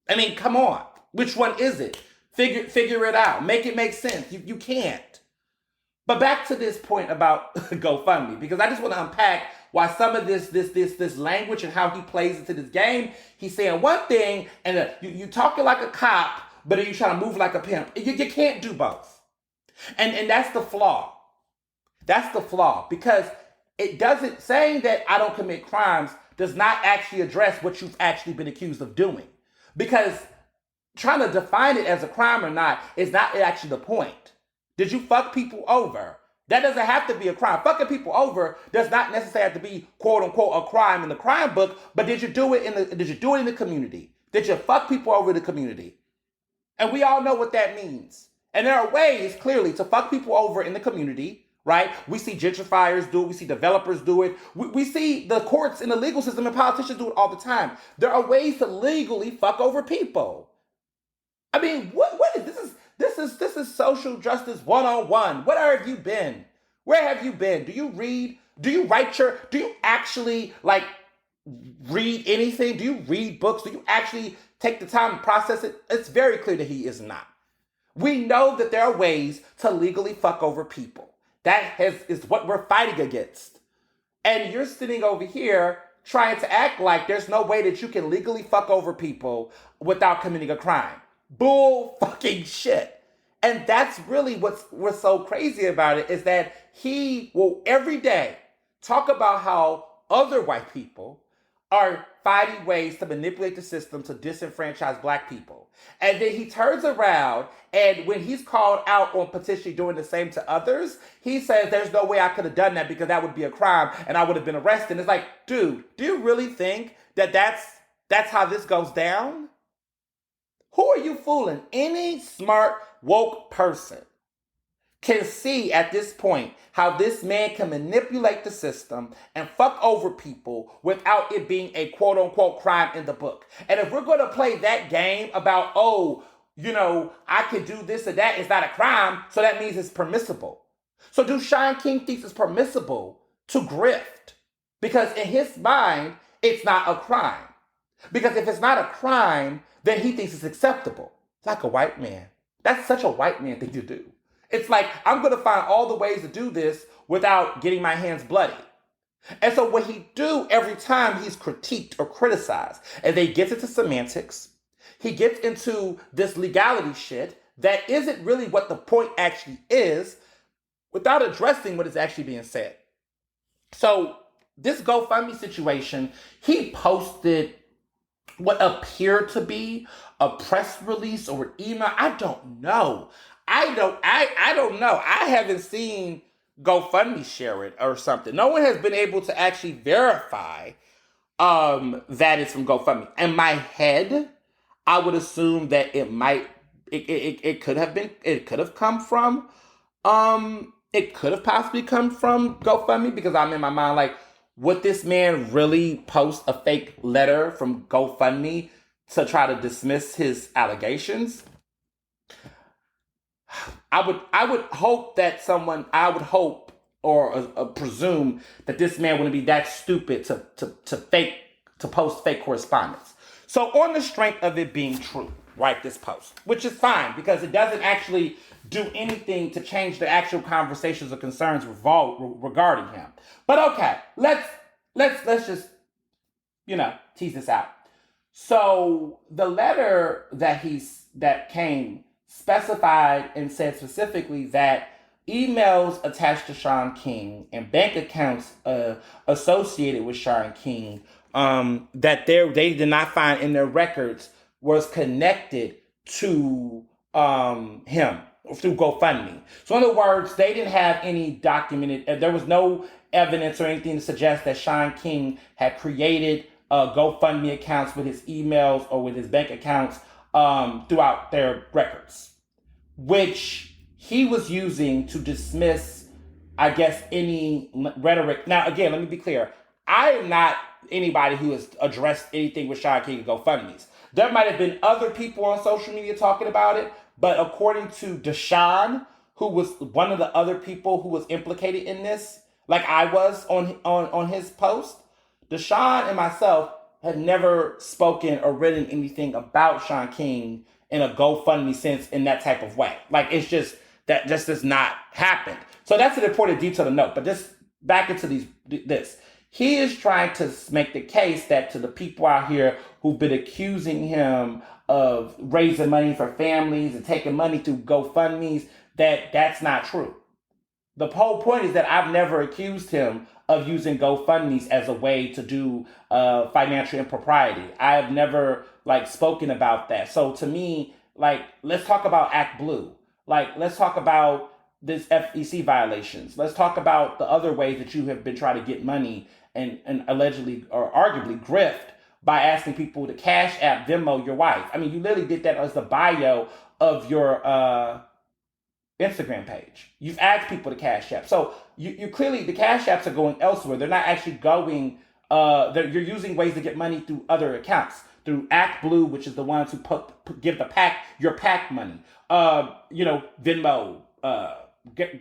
I mean, come on. Which one is it? Figure it out. Make it make sense. You can't. But back to this point about GoFundMe, because I just want to unpack why some of this language and how he plays into this game. He's saying one thing, and you talking like a cop, but then you trying to move like a pimp. You can't do both. And that's the flaw. That's the flaw, because it doesn't, saying that I don't commit crimes does not actually address what you've actually been accused of doing. Because trying to define it as a crime or not is not actually the point. Did you fuck people over? That doesn't have to be a crime. Fucking people over does not necessarily have to be, quote unquote, a crime in the crime book. But did you do it in the community? Did you fuck people over in the community? And we all know what that means. And there are ways, clearly, to fuck people over in the community, right? We see gentrifiers do it. We see developers do it. We see the courts and the legal system and politicians do it all the time. There are ways to legally fuck over people. I mean, what is this? This is social justice 101. Where have you been? Where have you been? Do you read? Do you actually read anything? Do you read books? Do you actually take the time to process it? It's very clear that he is not. We know that there are ways to legally fuck over people. Is what we're fighting against. And you're sitting over here trying to act like there's no way that you can legally fuck over people without committing a crime. Bull fucking shit. And that's really what's so crazy about it, is that he will every day talk about how other white people are finding ways to manipulate the system to disenfranchise black people. And then he turns around, and when he's called out on potentially doing the same to others, he says there's no way I could have done that because that would be a crime and I would have been arrested. And it's like, dude, do you really think that that's how this goes down? Who are you fooling? Any smart, woke person can see at this point how this man can manipulate the system and fuck over people without it being a quote unquote crime in the book. And if we're going to play that game about, I can do this or that, it's not a crime, so that means it's permissible. So do Shaun King think it's permissible to grift? Because in his mind, it's not a crime. Because if it's not a crime, then he thinks it's acceptable. Like a white man. That's such a white man thing to do. It's like, I'm going to find all the ways to do this without getting my hands bloody. And so what he do every time he's critiqued or criticized, and they get into semantics, he gets into this legality shit that isn't really what the point actually is, without addressing what is actually being said. So this GoFundMe situation, he posted what appeared to be a press release or an email. I don't know. I don't know. I haven't seen GoFundMe share it or something. No one has been able to actually verify that it's from GoFundMe. In my head, I would assume that it could have come from it could have possibly come from GoFundMe, because I'm in my mind like, would this man really post a fake letter from GoFundMe to try to dismiss his allegations? I would hope or presume that this man wouldn't be that stupid to post fake correspondence. So on the strength of it being true, write this post, which is fine because it doesn't actually do anything to change the actual conversations or concerns regarding him. But okay, let's just tease this out. So the letter that came specified and said specifically that emails attached to Shaun King and bank accounts associated with Shaun King that they did not find in their records was connected to him through GoFundMe. So in other words, they didn't have any documented, there was no evidence or anything to suggest that Shaun King had created GoFundMe accounts with his emails or with his bank accounts throughout their records, which he was using to dismiss, I guess, any rhetoric. Now, again, let me be clear. I am not anybody who has addressed anything with Shaun King and GoFundMe's. There might have been other people on social media talking about it, but according to Deshaun, who was one of the other people who was implicated in this, like I was on his post, Deshaun and myself had never spoken or written anything about Shaun King in a GoFundMe sense in that type of way. Like, it's just, that just does not happen. So that's an important detail to note. But just back into this. He is trying to make the case that to the people out here who've been accusing him of raising money for families and taking money through GoFundMe's, that's not true. The whole point is that I've never accused him of using GoFundMe's as a way to do financial impropriety. I have never spoken about that. So to me, let's talk about Act Blue. Let's talk about this FEC violations. Let's talk about the other ways that you have been trying to get money and allegedly or arguably grift by asking people to Cash App, Venmo your wife. I mean, you literally did that as the bio of your Instagram page. You've asked people to Cash App. So you clearly, the Cash Apps are going elsewhere. They're not actually going, you're using ways to get money through other accounts. Through Act Blue, which is the ones who give your PAC money. Venmo,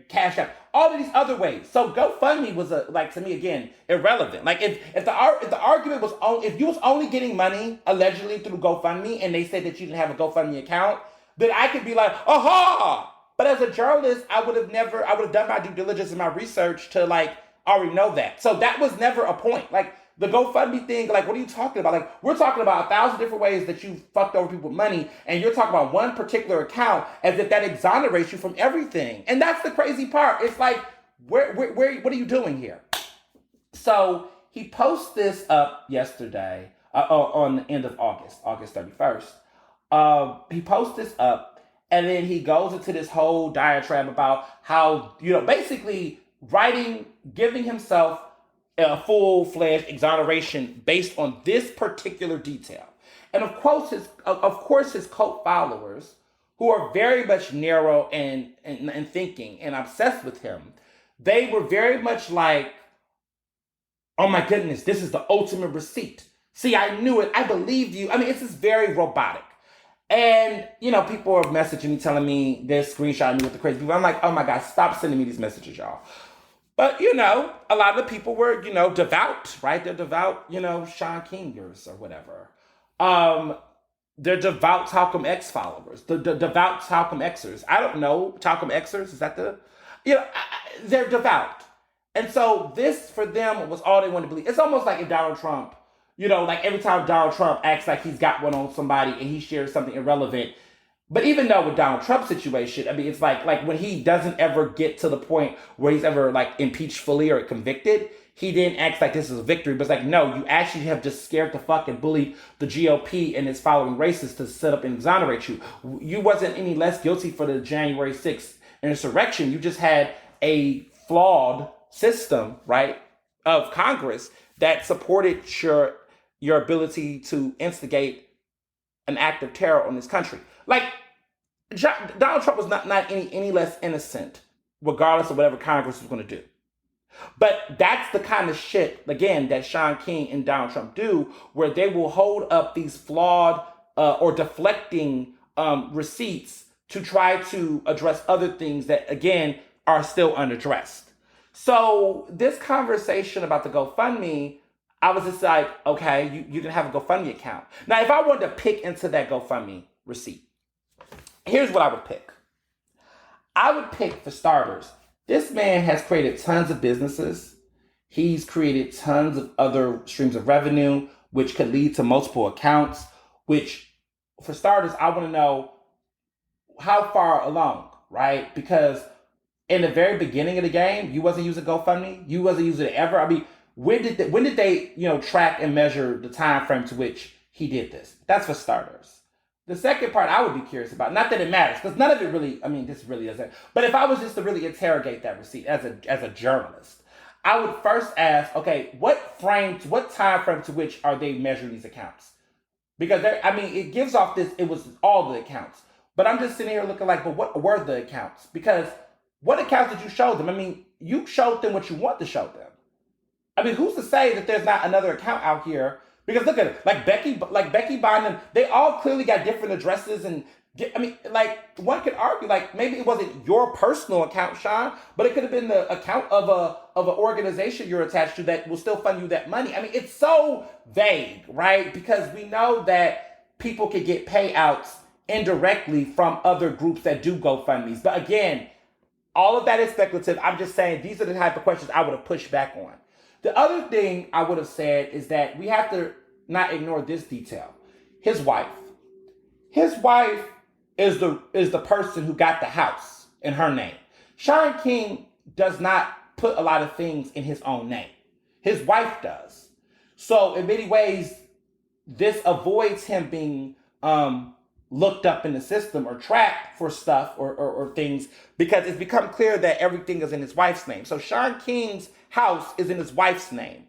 Cash App, all of these other ways. So GoFundMe was to me again irrelevant. If the argument was if you was only getting money allegedly through GoFundMe and they said that you didn't have a GoFundMe account, then I could be like, aha, But as a journalist, I would have done my due diligence and my research to like already know that. So that was never a point. Like the GoFundMe thing, like what are you talking about? Like we're talking about 1,000 different ways that you fucked over people with money, and you're talking about one particular account as if that exonerates you from everything. And that's the crazy part. It's like, where what are you doing here? So he posts this up yesterday on the end of August 31st. He posts this up, and then he goes into this whole diatribe about how, basically giving himself a full-fledged exoneration based on this particular detail. And of course his cult followers, who are very much narrow and thinking and obsessed with him, they were very much like, oh my goodness, this is the ultimate receipt. See, I knew it. I believed you. I mean, it's just very robotic. And, people are messaging me, telling me this screenshot me with the crazy people. I'm like, oh my God, stop sending me these messages, y'all. But, a lot of the people were, devout, right? They're devout, Shaun Kingers or whatever. They're devout Talcum X followers. The devout Talcum Xers. I don't know. Talcum Xers, is that the... they're devout. And so this, for them, was all they wanted to believe. It's almost like if Donald Trump, like every time Donald Trump acts like he's got one on somebody and he shares something irrelevant. But even though with Donald Trump's situation, I mean, it's like when he doesn't ever get to the point where he's ever like impeached fully or convicted, he then acts like this is a victory. But it's like, no, you actually have just scared the fuck and bullied the GOP and its following races to set up and exonerate you. You wasn't any less guilty for the January 6th insurrection. You just had a flawed system, right, of Congress that supported your ability to instigate an act of terror on this country. Like, Donald Trump was not any less innocent, regardless of whatever Congress was going to do. But that's the kind of shit, again, that Shaun King and Donald Trump do, where they will hold up these flawed or deflecting receipts to try to address other things that, again, are still unaddressed. So this conversation about the GoFundMe, I was just like, okay, you can have a GoFundMe account. Now, if I wanted to pick into that GoFundMe receipt, here's what I would pick. I would pick, for starters, this man has created tons of businesses. He's created tons of other streams of revenue, which could lead to multiple accounts, which, for starters, I want to know how far along, right? Because in the very beginning of the game, you wasn't using GoFundMe. You wasn't using it ever. I mean, when did they track and measure the time frame to which he did this? That's for starters. The second part I would be curious about, not that it matters, because none of it really, I mean, this really doesn't. But if I was just to really interrogate that receipt as a journalist, I would first ask, okay, what time frame to which are they measuring these accounts? Because it gives off this, it was all the accounts. But I'm just sitting here looking like, but what were the accounts? Because what accounts did you show them? I mean, you showed them what you want to show them. I mean, who's to say that there's not another account out here? Because look at it, like Becky Bond, they all clearly got different addresses, and one could argue like maybe it wasn't your personal account, Shaun, but it could have been the account of an organization you're attached to that will still fund you that money. I mean, it's so vague, right? Because we know that people can get payouts indirectly from other groups that do GoFundMes. But again, all of that is speculative. I'm just saying these are the type of questions I would have pushed back on. The other thing I would have said is that we have to not ignore this detail. His wife is the person who got the house in her name. Shaun King does not put a lot of things in his own name. His wife does. So in many ways, this avoids him being looked up in the system or tracked for stuff or things, because it's become clear that everything is in his wife's name. So Shaun King's house is in his wife's name,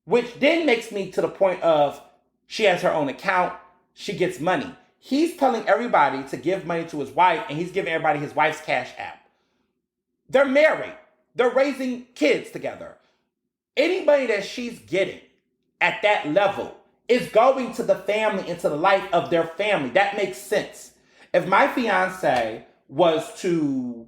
which then makes me to the point of she has her own account, she gets money. He's telling everybody to give money to his wife, and he's giving everybody his wife's Cash App. They're married. They're raising kids together. Any money that she's getting at that level is going to the family and to the life of their family. That makes sense. If my fiance was to,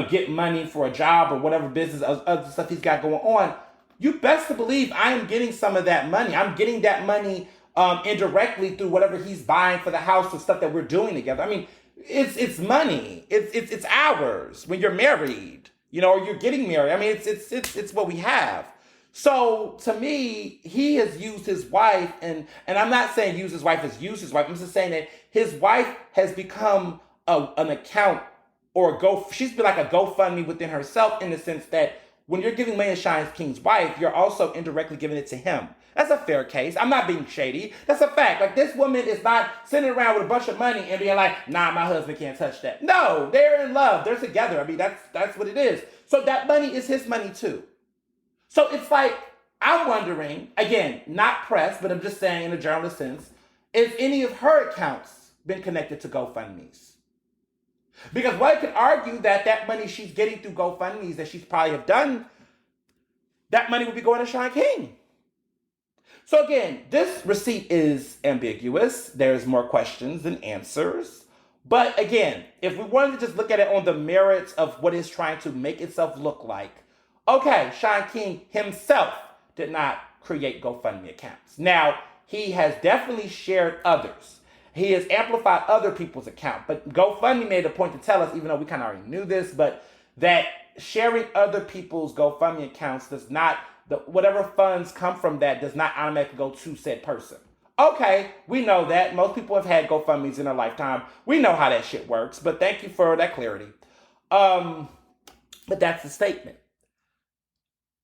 get money for a job or whatever business, other stuff he's got going on, you best to believe I am getting some of that money. I'm getting that money indirectly through whatever he's buying for the house or stuff that we're doing together. I mean, it's money. It's ours when you're married, or you're getting married. I mean, it's what we have. So to me, he has used his wife, and I'm not saying use his wife as use his wife. I'm just saying that his wife has become an account she's been like a GoFundMe within herself, in the sense that when you're giving money to Shaun King's wife, you're also indirectly giving it to him. That's a fair case. I'm not being shady. That's a fact. Like, this woman is not sitting around with a bunch of money and being like, nah, my husband can't touch that. No, they're in love. They're together. I mean, that's what it is. So that money is his money too. So it's like, I'm wondering, again, not pressed, but I'm just saying in a journalist sense, if any of her accounts been connected to GoFundMe's. Because one could argue that money she's getting through GoFundMe's that she's probably have done, that money would be going to Shaun King. So again, this receipt is ambiguous. There's more questions than answers. But again, if we wanted to just look at it on the merits of what it's trying to make itself look like, okay, Shaun King himself did not create GoFundMe accounts. Now, he has definitely shared others. He has amplified other people's account. But GoFundMe made a point to tell us, even though we kind of already knew this, but that sharing other people's GoFundMe accounts does not, whatever funds come from that does not automatically go to said person. Okay, we know that. Most people have had GoFundMes in their lifetime. We know how that shit works, but thank you for that clarity. But that's the statement.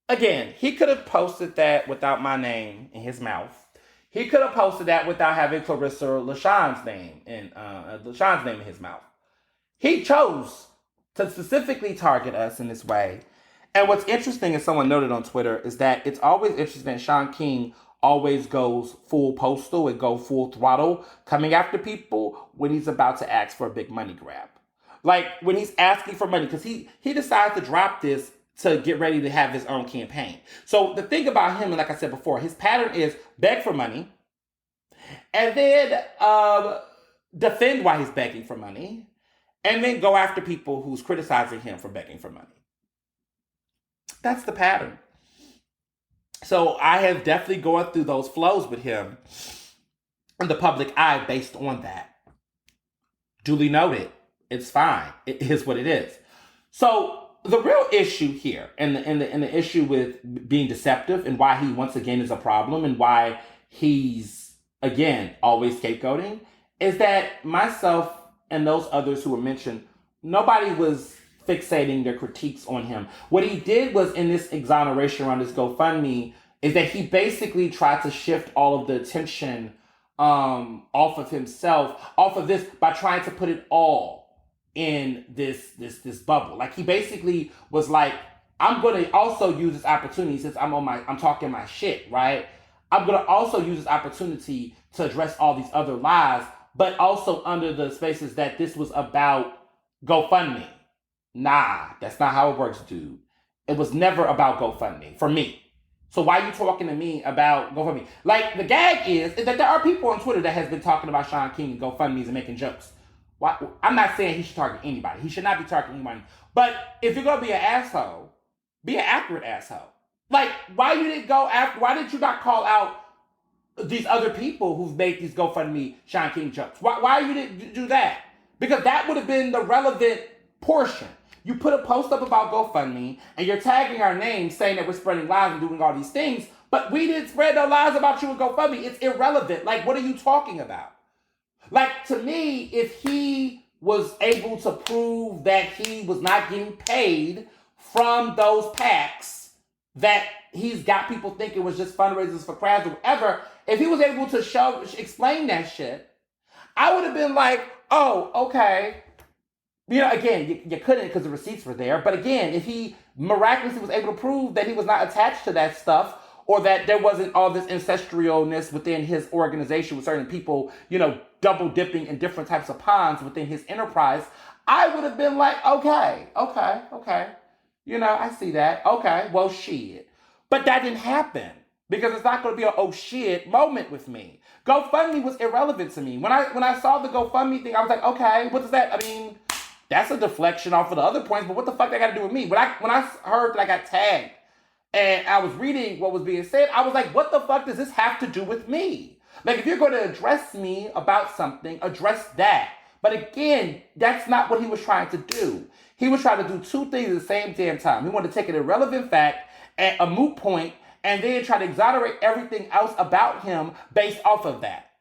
Again, he could have posted that without my name in his mouth. He could have posted that without having Clarissa LaShawn's name in his mouth. He chose to specifically target us in this way. And what's interesting, as someone noted on Twitter, is that it's always interesting that Shaun King always goes full postal and go full throttle coming after people when he's about to ask for a big money grab. Like when he's asking for money, because he decides to drop this to get ready to have his own campaign. So the thing about him, and like I said before, his pattern is beg for money and then defend why he's begging for money and then go after people who's criticizing him for begging for money. That's the pattern. So I have definitely gone through those flows with him in the public eye based on that. Duly noted. It's fine. It is what it is. So the real issue here, and the issue with being deceptive and why he once again is a problem and why he's, again, always scapegoating, is that myself and those others who were mentioned, nobody was fixating their critiques on him. What he did was, in this exoneration around this GoFundMe, is that he basically tried to shift all of the attention off of himself, off of this, by trying to put it all in this bubble. Like, he basically was like, I'm going to also use this opportunity, since I'm talking my shit, right? I'm going to also use this opportunity to address all these other lies, but also under the spaces that this was about GoFundMe. Nah, that's not how it works, dude. It was never about GoFundMe for me. So why are you talking to me about GoFundMe? Like, the gag is that there are people on Twitter that has been talking about Shaun King and GoFundMes and making jokes. Why? I'm not saying he should target anybody. He should not be targeting anybody. But if you're going to be an asshole, be an accurate asshole. Like, why did you not call out these other people who've made these GoFundMe Shaun King jokes? Why you didn't do that? Because that would have been the relevant portion. You put a post up about GoFundMe and you're tagging our name saying that we're spreading lies and doing all these things, but we didn't spread no lies about you and GoFundMe. It's irrelevant. Like, what are you talking about? Like, to me, if he was able to prove that he was not getting paid from those PACs, that he's got people thinking was just fundraisers for crowds or whatever, if he was able to explain that shit, I would have been like, oh, okay. Again, you couldn't because the receipts were there. But again, if he miraculously was able to prove that he was not attached to that stuff, or that there wasn't all this ancestralness within his organization with certain people, double dipping in different types of ponds within his enterprise, I would have been like, okay. I see that. Okay, well, shit. But that didn't happen because it's not going to be a oh shit moment with me. GoFundMe was irrelevant to me. When I saw the GoFundMe thing, I was like, okay, what does that, that's a deflection off of the other points, but what the fuck that got to do with me? When I heard that I got tagged and I was reading what was being said, I was like, what the fuck does this have to do with me? Like, if you're going to address me about something, address that. But again, that's not what he was trying to do. He was trying to do two things at the same damn time. He wanted to take an irrelevant fact, and a moot point, and then try to exonerate everything else about him based off of that.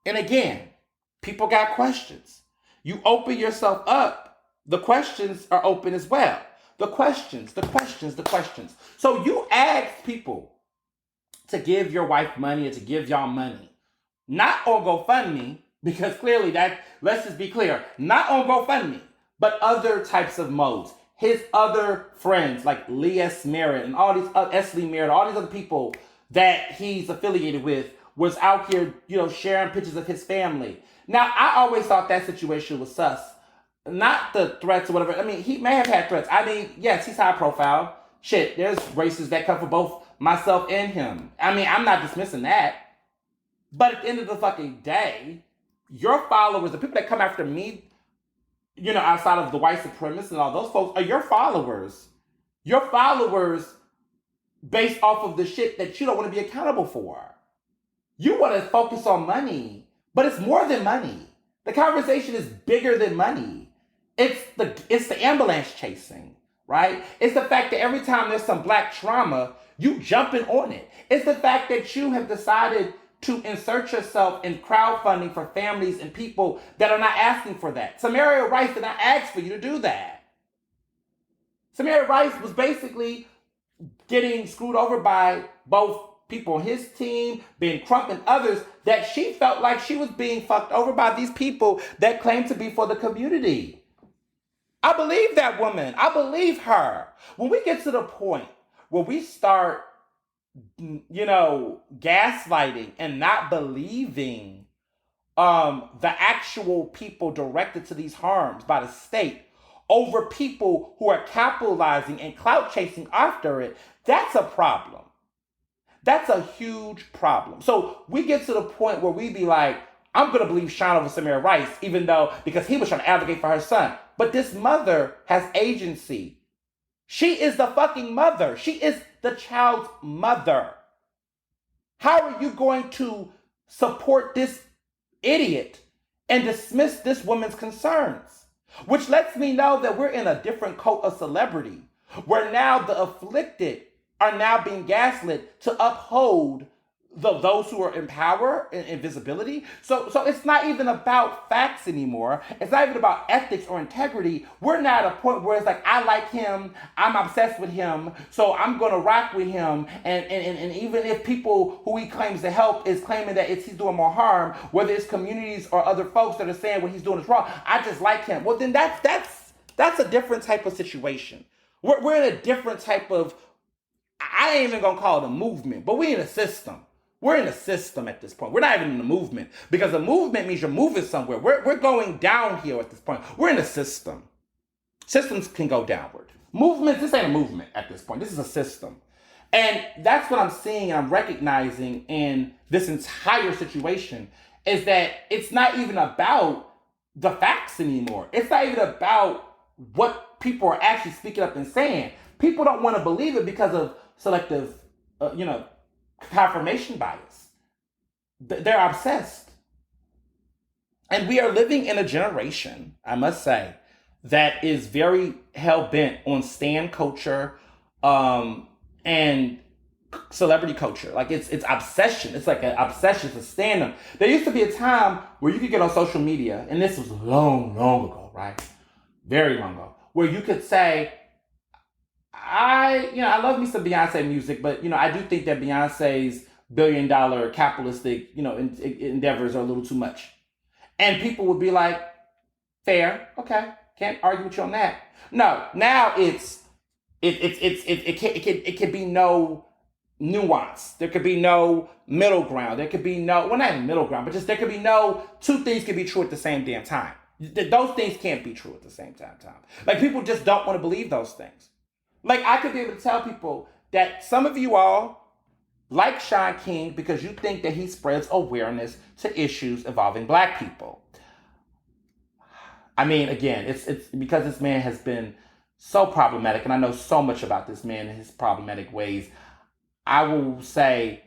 And again, people got questions. You open yourself up, the questions are open as well. The questions. So you ask people to give your wife money or to give y'all money. Not on GoFundMe, because clearly let's just be clear, not on GoFundMe, but other types of modes. His other friends, like Lee S. Merritt and all these, Ernestly Merritt, all these other people that he's affiliated with, was out here, sharing pictures of his family. Now, I always thought that situation was sus. Not the threats or whatever. I mean, he may have had threats. I mean, yes, he's high profile. Shit, there's races that come for both myself and him. I mean, I'm not dismissing that. But at the end of the fucking day, your followers, the people that come after me, outside of the white supremacists and all those folks, are your followers. Your followers based off of the shit that you don't want to be accountable for. You want to focus on money, but it's more than money. The conversation is bigger than money. It's the ambulance chasing, right? It's the fact that every time there's some black trauma, you jumping on it. It's the fact that you have decided to insert yourself in crowdfunding for families and people that are not asking for that. Samaria Rice did not ask for you to do that. Samaria Rice was basically getting screwed over by both people on his team, Ben Crump and others, that she felt like she was being fucked over by these people that claim to be for the community. I believe that woman. I believe her. When we get to the point where we start, gaslighting and not believing the actual people directed to these harms by the state over people who are capitalizing and clout chasing after it, that's a problem. That's a huge problem. So we get to the point where we be like, I'm going to believe Shaun over Samaria Rice, because he was trying to advocate for her son. But this mother has agency. She is the fucking mother. She is the child's mother. How are you going to support this idiot and dismiss this woman's concerns? Which lets me know that we're in a different cult of celebrity, where now the afflicted are now being gaslit to uphold those who are in power and visibility. So it's not even about facts anymore. It's not even about ethics or integrity. We're now at a point where it's like, I like him, I'm obsessed with him, so I'm gonna rock with him. And even if people who he claims to help is claiming that he's doing more harm, whether it's communities or other folks that are saying what he's doing is wrong, I just like him. Well, then that's a different type of situation. We're in a different type of, I ain't even gonna call it a movement, but we're in a system. We're in a system at this point. We're not even in a movement, because a movement means you're moving somewhere. We're going downhill at this point. We're in a system. Systems can go downward. Movements, this ain't a movement at this point. This is a system. And that's what I'm seeing and I'm recognizing in this entire situation, is that it's not even about the facts anymore. It's not even about what people are actually speaking up and saying. People don't want to believe it because of selective, confirmation bias. They're obsessed. And we are living in a generation, I must say, that is very hell-bent on stan culture and celebrity culture. Like it's obsession. It's like an obsession to stan them. There used to be a time where you could get on social media, and this was long ago, right? Very long ago, where you could say, I love me some Beyonce music, but, I do think that Beyonce's billion-dollar capitalistic, endeavors are a little too much. And people would be like, fair, okay, can't argue with you on that. No, now it can be no nuance. There could be no middle ground. There could be no, well, not even middle ground, but just there could be no two things can be true at the same damn time. Those things can't be true at the same time. Like, people just don't want to believe those things. Like, I could be able to tell people that some of you all like Shaun King because you think that he spreads awareness to issues involving black people. I mean, again, it's because this man has been so problematic, and I know so much about this man and his problematic ways. I will say,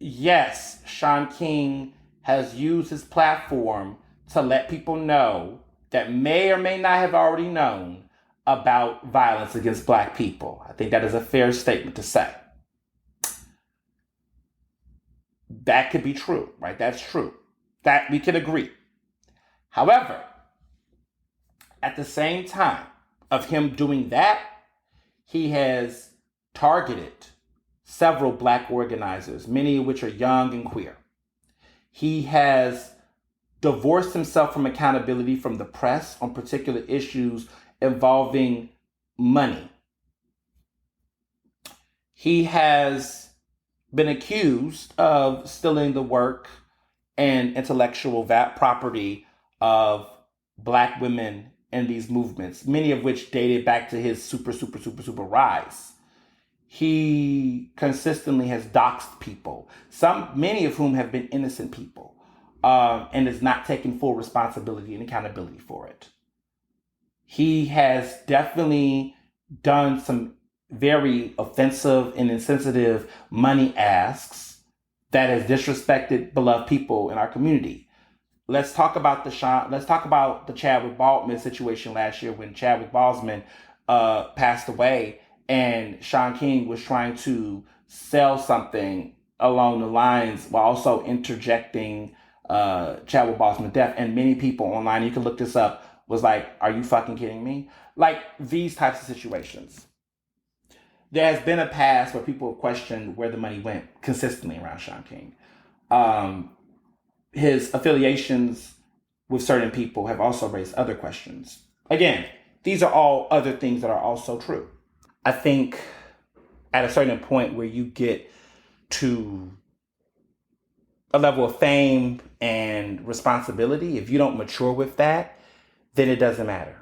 yes, Shaun King has used his platform to let people know that may or may not have already known about violence against Black people. I think that is a fair statement to say. That could be true, right? That's true. That we could agree. However, at the same time of him doing that, he has targeted several Black organizers, many of which are young and queer. He has divorced himself from accountability from the press on particular issues involving money. He has been accused of stealing the work and intellectual property of Black women in these movements, many of which dated back to his super rise. He consistently has doxed people, many of whom have been innocent people, and is not taking full responsibility and accountability for it. He has definitely done some very offensive and insensitive money asks that has disrespected beloved people in our community. Let's talk about the Chadwick Boseman situation last year when Chadwick Boseman passed away, and Shaun King was trying to sell something along the lines while also interjecting Chadwick Boseman's death. And many people online, you can look this up, was like, "Are you fucking kidding me?" Like these types of situations. There has been a past where people have questioned where the money went consistently around Shaun King. His affiliations with certain people have also raised other questions. Again, these are all other things that are also true. I think at a certain point where you get to a level of fame and responsibility, if you don't mature with that, then it doesn't matter.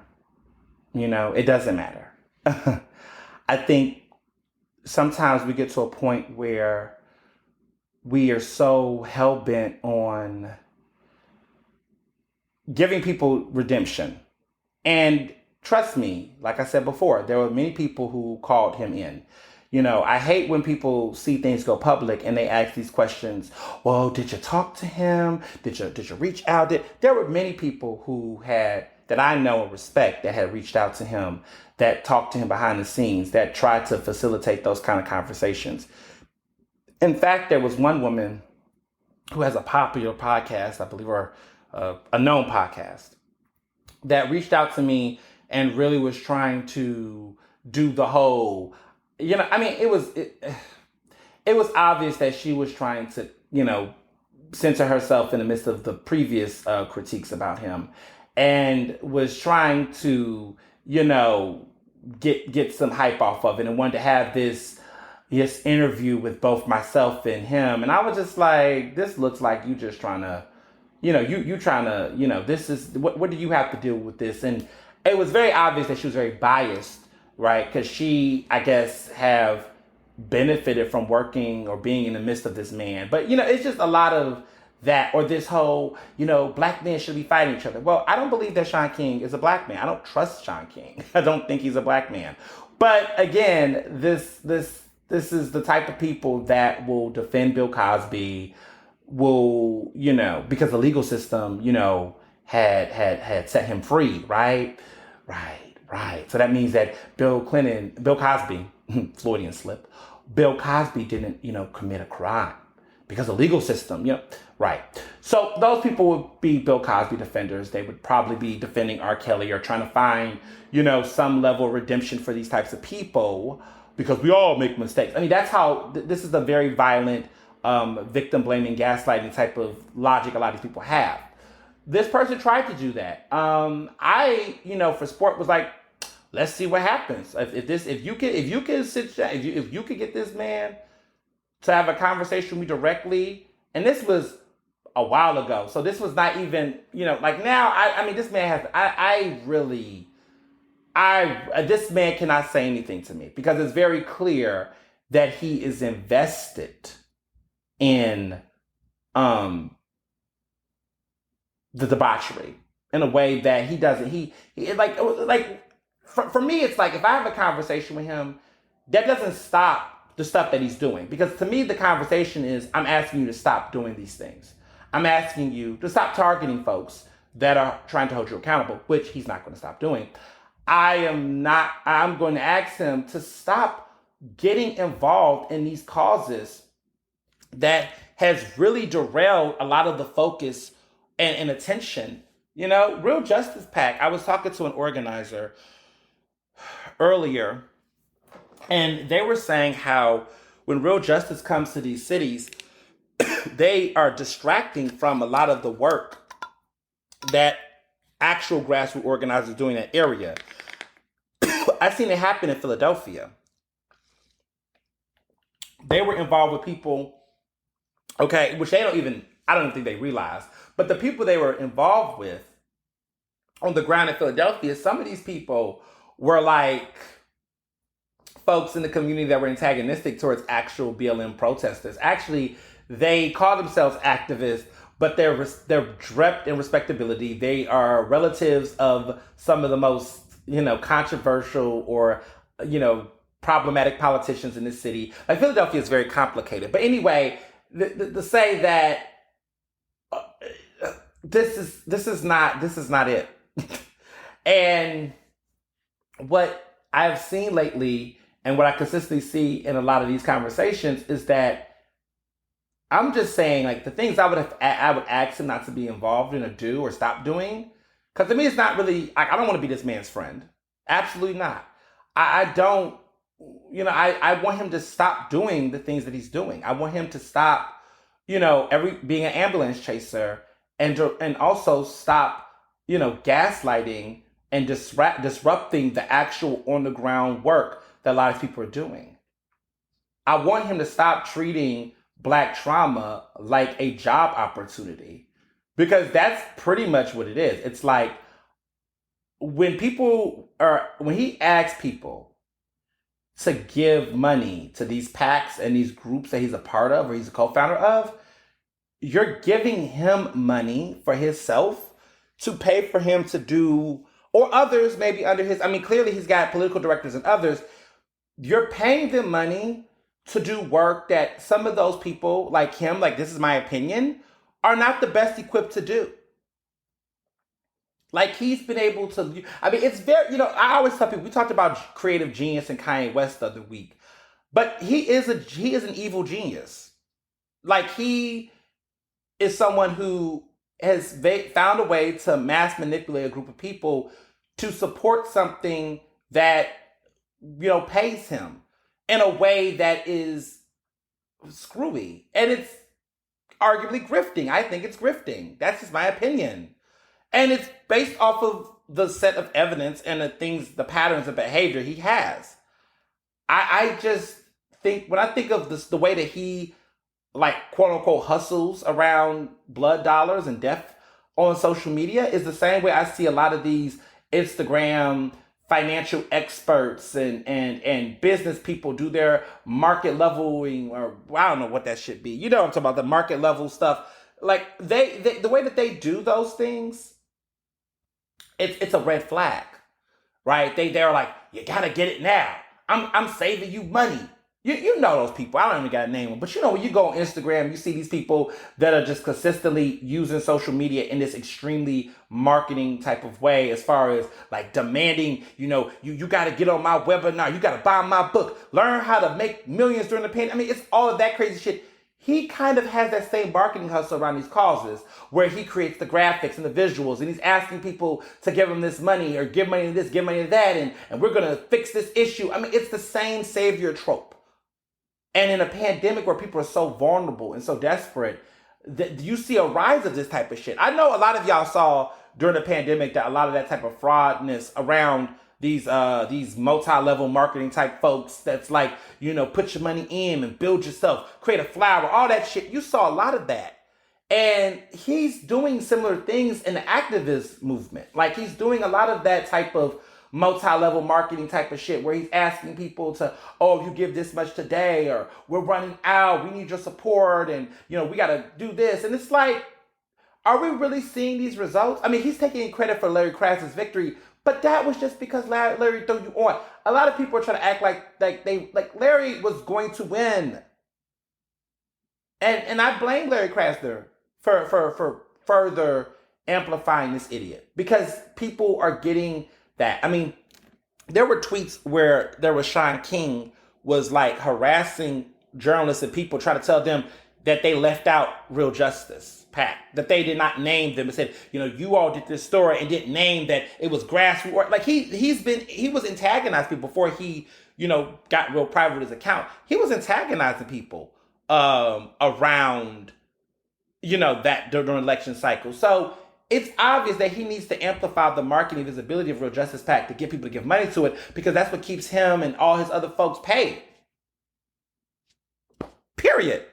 It doesn't matter. I think sometimes we get to a point where we are so hell-bent on giving people redemption. And trust me, like I said before, there were many people who called him in. I hate when people see things go public and they ask these questions. Well, did you talk to him? Did you reach out? There were many people who that I know and respect that had reached out to him, that talked to him behind the scenes, that tried to facilitate those kind of conversations. In fact, there was one woman who has a popular podcast, I believe, or a known podcast, that reached out to me and really was trying to do the whole, it was obvious that she was trying to, censor herself in the midst of the previous critiques about him, and was trying to, get some hype off of it, and wanted to have this interview with both myself and him. And I was just like, this looks like you just trying to, you trying to, this is, what do you have to deal with this? And it was very obvious that she was very biased, right? Because she, I guess, have benefited from working or being in the midst of this man. But, it's just a lot of that, or this whole, Black men should be fighting each other. Well, I don't believe that Shaun King is a Black man. I don't trust Shaun King. I don't think he's a Black man. But again, this is the type of people that will defend Bill Cosby, will, because the legal system, had set him free, right? Right. So that means that Bill Cosby, Freudian slip, Bill Cosby didn't, commit a crime because the legal system, right. So those people would be Bill Cosby defenders. They would probably be defending R. Kelly or trying to find, some level of redemption for these types of people, because we all make mistakes. I mean, that's how, this is a very violent, victim blaming, gaslighting type of logic a lot of these people have. This person tried to do that. I, for sport, was like, let's see what happens. If you could get this man to have a conversation with me directly, and this was a while ago, so this was not even, like now, I mean, this man has, this man cannot say anything to me, because it's very clear that he is invested in the debauchery in a way that he doesn't. He for me, it's like if I have a conversation with him, that doesn't stop the stuff that he's doing. Because to me, the conversation is, I'm asking you to stop doing these things. I'm asking you to stop targeting folks that are trying to hold you accountable, which he's not going to stop doing. I'm going to ask him to stop getting involved in these causes that has really derailed a lot of the focus and attention. Real Justice PAC, I was talking to an organizer earlier, and they were saying how when Real Justice comes to these cities, they are distracting from a lot of the work that actual grassroots organizers doing in that area. I've seen it happen in Philadelphia. They were involved with people, okay, which I don't even think they realize, but the people they were involved with on the ground in Philadelphia, some of these people were like folks in the community that were antagonistic towards actual BLM protesters. Actually, they call themselves activists, but they're drept in respectability. They are relatives of some of the most, controversial or, problematic politicians in this city. Like, Philadelphia is very complicated. But anyway, to say that this is not it. And what I've seen lately, and what I consistently see in a lot of these conversations, is that I'm just saying, like, the things I would ask him not to be involved in or do or stop doing. Because to me, it's not really, I don't want to be this man's friend. Absolutely not. I don't, I want him to stop doing the things that he's doing. I want him to stop, being an ambulance chaser, and also stop, gaslighting and disrupting the actual on the ground work that a lot of people are doing. I want him to stop treating Black trauma like a job opportunity, because that's pretty much what it is. It's like when he asks people to give money to these PACs and these groups that he's a part of or he's a co-founder of, you're giving him money for himself to pay for him to do, or others maybe under his, clearly he's got political directors and others. You're paying them money to do work that some of those people like him, like, this is my opinion, are not the best equipped to do. Like, he's been able to, it's very, I always tell people, we talked about creative genius and Kanye West the other week, but he is an evil genius. Like, he is someone who has found a way to mass manipulate a group of people to support something that, pays him in a way that is screwy. And it's arguably grifting. I think it's grifting. That's just my opinion. And it's based off of the set of evidence and the patterns of behavior he has. I just think, when I think of this, the way that he, like, quote unquote, hustles around blood dollars and death on social media, is the same way I see a lot of these Instagram financial experts and business people do their market leveling, or I don't know what that should be. You know what I'm talking about, the market level stuff. Like, they the way that they do those things, it's a red flag, right? They're like, you gotta get it now. I'm saving you money. You know those people. I don't even got to name them. But when you go on Instagram, you see these people that are just consistently using social media in this extremely marketing type of way, as far as, like, demanding, you got to get on my webinar. You got to buy my book. Learn how to make millions during the pandemic. It's all of that crazy shit. He kind of has that same marketing hustle around these causes, where he creates the graphics and the visuals, and he's asking people to give him this money, or give money to this, give money to that, and we're going to fix this issue. It's the same savior trope. And in a pandemic where people are so vulnerable and so desperate, that you see a rise of this type of shit. I know a lot of y'all saw during the pandemic that a lot of that type of fraudness around these multi-level marketing type folks, that's like, put your money in and build yourself, create a flower, all that shit. You saw a lot of that. And he's doing similar things in the activist movement. Like, he's doing a lot of that type of multi-level marketing type of shit, where he's asking people to, if you give this much today, or we're running out, we need your support, and we got to do this. And it's like, are we really seeing these results? He's taking credit for Larry Krass's victory, But that was just because Larry threw you on. A lot of people are trying to act like Larry was going to win. And I blame Larry Krasner for further amplifying this idiot. Because people are getting that. I mean, there were tweets where there was Shaun King was like harassing journalists and people trying to tell them that they left out Real Justice PAC, that they did not name them and said, you all did this story and didn't name that it was grassroots. Like he was antagonizing people before he, got real private with his account. He was antagonizing people around, that during election cycle. So it's obvious that he needs to amplify the marketing visibility of Real Justice PAC to get people to give money to it, because that's what keeps him and all his other folks paid. Period.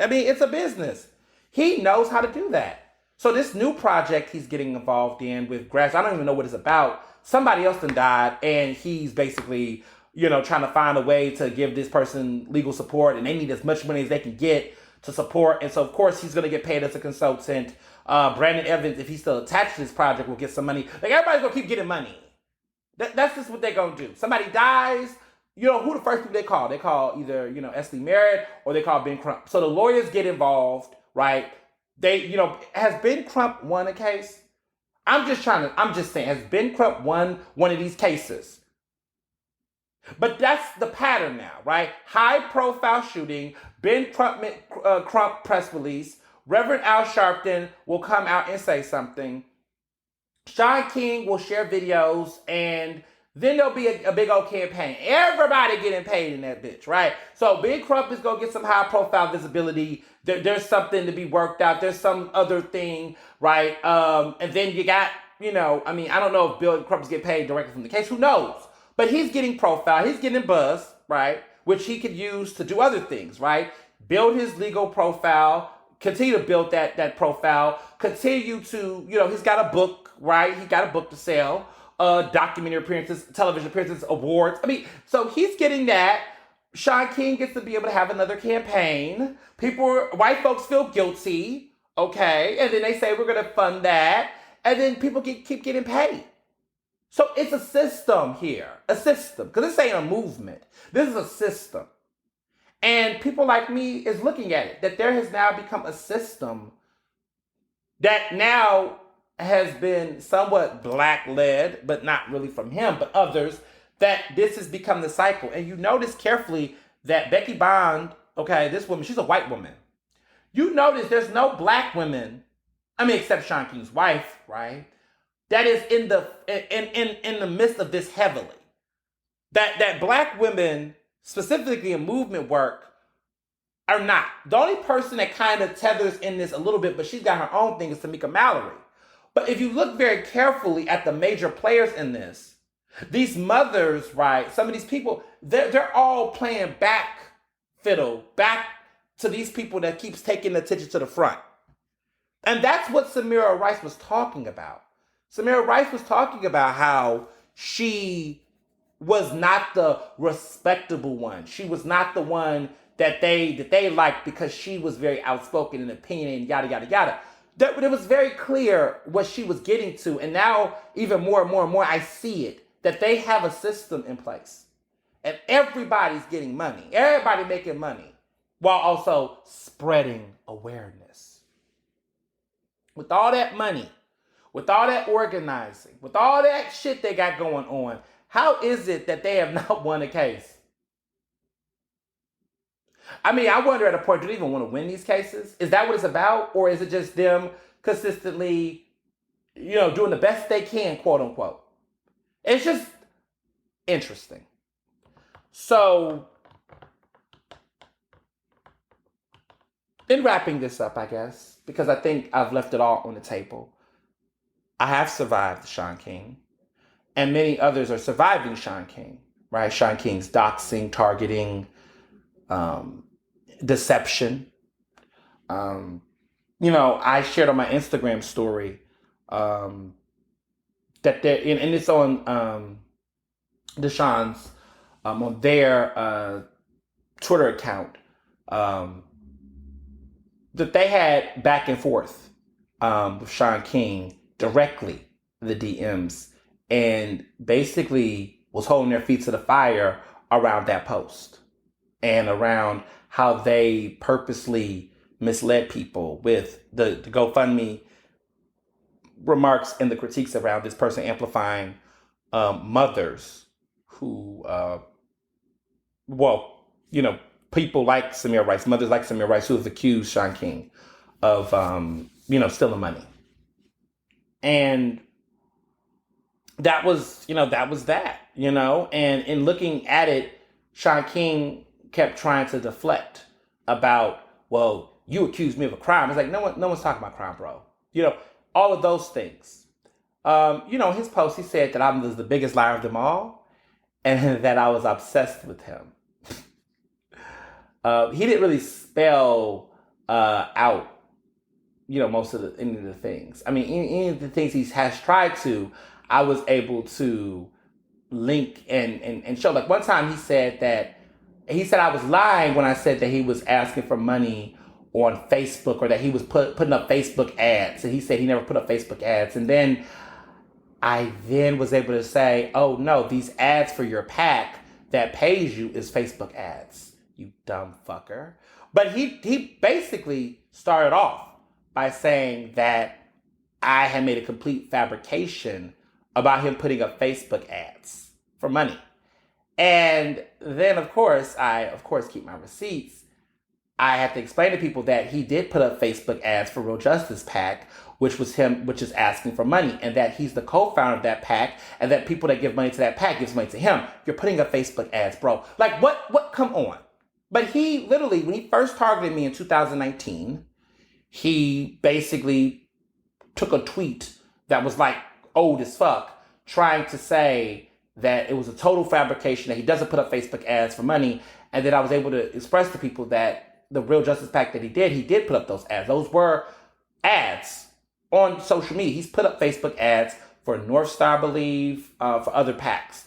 I mean, it's a business. He knows how to do that. So this new project he's getting involved in with grass, I don't even know what it's about. Somebody else done died, and he's basically, trying to find a way to give this person legal support, and they need as much money as they can get to support. And so, of course, he's going to get paid as a consultant. Brandon Evans, if he's still attached to this project, will get some money. Like, everybody's going to keep getting money. That's just what they're going to do. Somebody dies. Who the first people they call? They call either, Ernestly Merritt, or they call Ben Crump. So the lawyers get involved, right? They, has Ben Crump won a case? I'm just saying, has Ben Crump won one of these cases? But that's the pattern now, right? High profile shooting, Ben Crump press release, Reverend Al Sharpton will come out and say something. Shaun King will share videos, and then there'll be a big old campaign. Everybody getting paid in that bitch, right? So Ben Crump is going to get some high profile visibility. There's something to be worked out. There's some other thing, right? And then you got, I don't know if Bill Crump is getting paid directly from the case. Who knows? But he's getting profile. He's getting buzz, right? Which he could use to do other things, right? Build his legal profile. Continue to build that profile. Continue to, he's got a book, right? He got a book to sell. Documentary appearances, television appearances, awards. I mean, so he's getting that. Shaun King gets to be able to have another campaign. White folks feel guilty, okay? And then they say, we're going to fund that. And then people keep getting paid. So it's a system here. A system. Because this ain't a movement. This is a system. And people like me is looking at it. That there has now become a system that now has been somewhat black-led, but not really from him, but others, that this has become the cycle. And you notice carefully that Becky Bond, okay, this woman, she's a white woman. You notice there's no black women, except Shaun King's wife, right? That is in the midst of this heavily. That black women, specifically in movement work, are not. The only person that kind of tethers in this a little bit, but she's got her own thing, is Tamika Mallory. But if you look very carefully at the major players in this, these mothers, right, some of these people, they're all playing back fiddle, back to these people that keeps taking the attention to the front. And that's what Samira Rice was talking about. Samira Rice was talking about how she was not the respectable one. She was not the one that they liked because she was very outspoken and opinionated, yada, yada, yada. It was very clear what she was getting to. And now, even more and more and more, I see it, that they have a system in place. And everybody's getting money. Everybody making money while also spreading awareness. With all that money, with all that organizing, with all that shit they got going on, how is it that they have not won a case? I wonder at a point, do they even want to win these cases? Is that what it's about? Or is it just them consistently, doing the best they can, quote unquote? It's just interesting. So, in wrapping this up, I guess, because I think I've left it all on the table, I have survived Shaun King, and many others are surviving Shaun King, right? Shaun King's doxing, targeting, deception. I shared on my Instagram story that there, and it's on Deshaun's on their Twitter account, that they had back and forth with Shaun King directly the DMs and basically was holding their feet to the fire around that post and around how they purposely misled people with the GoFundMe remarks and the critiques around this person amplifying mothers who, well, you know, people like Samir Rice, mothers like Samir Rice, who have accused Shaun King of, stealing money. And that was that. And in looking at it, Shaun King kept trying to deflect about, well, you accused me of a crime. It's like, no one's talking about crime, bro. All of those things. His post, he said that I'm the biggest liar of them all and that I was obsessed with him. He didn't really spell out, most of any of the things. I mean, any of the things he has tried to, I was able to link and show. Like one time he said I was lying when I said that he was asking for money on Facebook or that he was putting up Facebook ads. And he said he never put up Facebook ads. And then I was able to say, oh no, these ads for your PAC that pays you is Facebook ads, you dumb fucker. But he basically started off by saying that I had made a complete fabrication about him putting up Facebook ads for money. And then, of course, I keep my receipts. I have to explain to people that he did put up Facebook ads for Real Justice PAC, which is asking for money, and that he's the co-founder of that PAC, and that people that give money to that PAC gives money to him. You're putting up Facebook ads, bro. Like, what, come on. But he literally, when he first targeted me in 2019, he basically took a tweet that was like old as fuck, trying to say that it was a total fabrication, that he doesn't put up Facebook ads for money, and then I was able to express to people that the Real Justice PAC that he did put up those ads. Those were ads on social media. He's put up Facebook ads for North Star, I believe, for other PACs.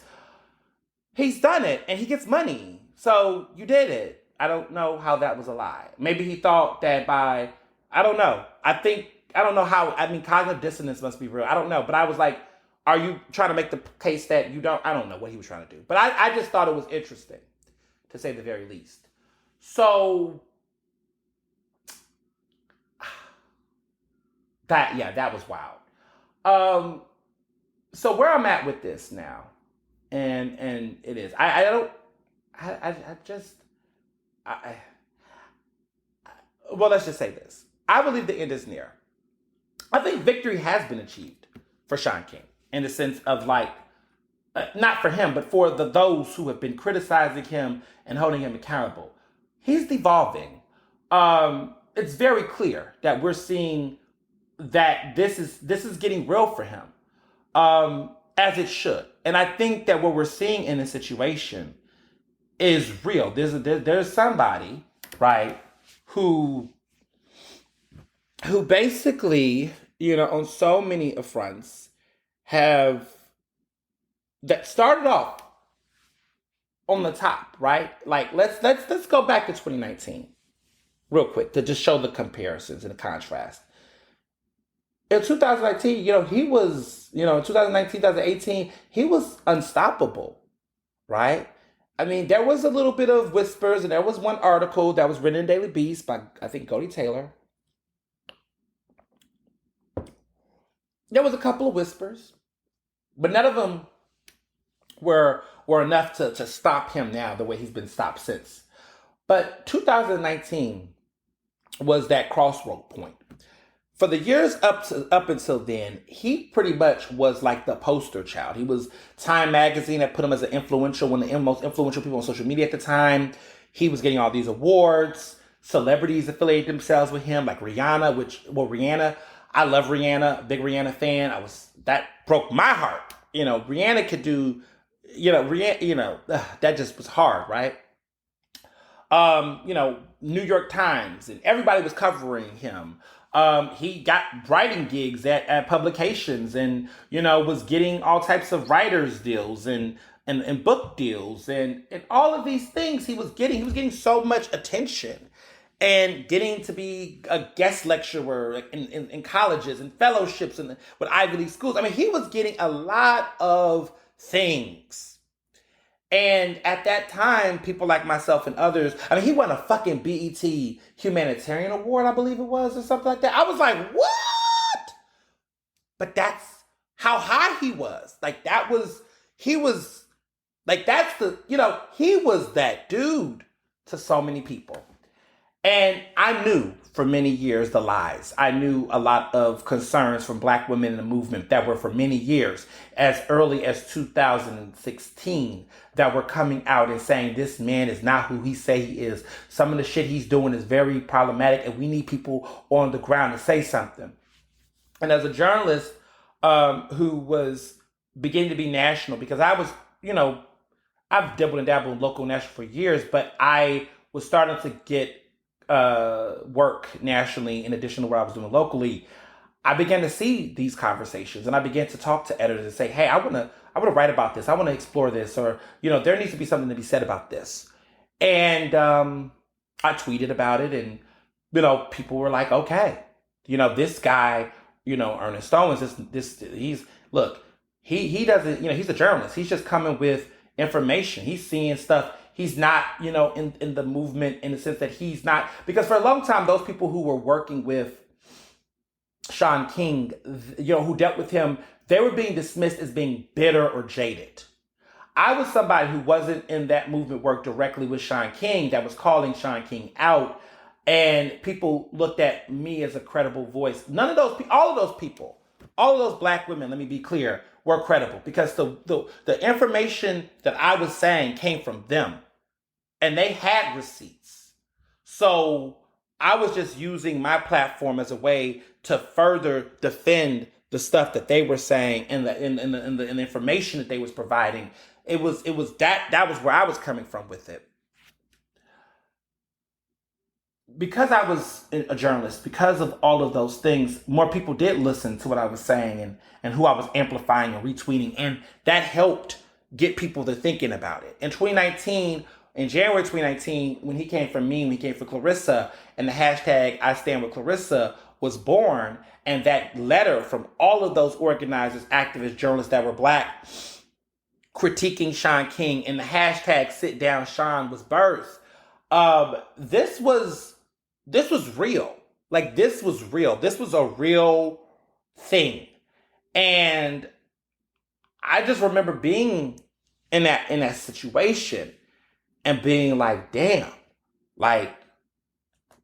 He's done it, and he gets money. So you did it. I don't know how that was a lie. Maybe he thought that I don't know. Cognitive dissonance must be real. I don't know. But I was like, are you trying to make the case that you don't? I don't know what he was trying to do. But I just thought it was interesting, to say the very least. So that was wild. So where I'm at with this now, and it is, well, let's just say this. I believe the end is near. I think victory has been achieved for Shaun King in the sense of not for him, but for those who have been criticizing him and holding him accountable. He's devolving. It's very clear that we're seeing that this is getting real for him, as it should. And I think that what we're seeing in this situation is real. There's somebody, right, who basically, on so many fronts that started off on the top, right? Like let's go back to 2019 real quick to just show the comparisons and the contrast. In 2019, he was, in 2019, 2018, he was unstoppable, right? I mean, there was a little bit of whispers, and there was one article that was written in Daily Beast by, I think, Cody Taylor. There was a couple of whispers, but none of them were enough to stop him now the way he's been stopped since. But 2019 was that crossroad point. For the years up until then, he pretty much was like the poster child. He was Time magazine that put him as one of the most influential people on social media at the time. He was getting all these awards. Celebrities affiliated themselves with him, like Rihanna, Rihanna. I love Rihanna, big Rihanna fan. That broke my heart. Rihanna could do, that just was hard, right? New York Times, and everybody was covering him. He got writing gigs at publications, and was getting all types of writers deals and book deals and all of these things he was getting so much attention. and getting to be a guest lecturer in colleges and fellowships and with Ivy League schools. I mean, he was getting a lot of things. And at that time, people like myself and others, I mean, he won a fucking BET Humanitarian Award, I believe it was, or something like that. I was like, what? But that's how high he was. Like, he was that dude to so many people. And I knew for many years the lies. I knew a lot of concerns from Black women in the movement that were for many years, as early as 2016, that were coming out and saying this man is not who he say he is. Some of the shit he's doing is very problematic, and we need people on the ground to say something. And as a journalist who was beginning to be national, because I was, I've dabbled and dabbled in local and national for years, but I was starting to get work nationally in addition to what I was doing locally. I began to see these conversations, and I began to talk to editors and say, hey, I want to write about this. I want to explore this, or, there needs to be something to be said about this. And I tweeted about it, and, people were like, okay, this guy, Ernest Owens, he doesn't, he's a journalist. He's just coming with information. He's seeing stuff. He's not, in the movement in the sense that he's not, because for a long time, those people who were working with Shaun King, who dealt with him, they were being dismissed as being bitter or jaded. I was somebody who wasn't in that movement work directly with Shaun King, that was calling Shaun King out, and people looked at me as a credible voice. All of those Black women, let me be clear, were credible, because the information that I was saying came from them. And they had receipts. So I was just using my platform as a way to further defend the stuff that they were saying and the information that they was providing. That was where I was coming from with it. Because I was a journalist, because of all of those things, more people did listen to what I was saying and who I was amplifying and retweeting. And that helped get people to thinking about it. In January 2019, when he came for Clarissa, and the hashtag I Stand With Clarissa was born, and that letter from all of those organizers, activists, journalists that were Black, critiquing Shaun King, and the hashtag Sit Down Shaun was birthed. This was real. Like, this was real. This was a real thing. And I just remember being in that situation and being like, damn, like,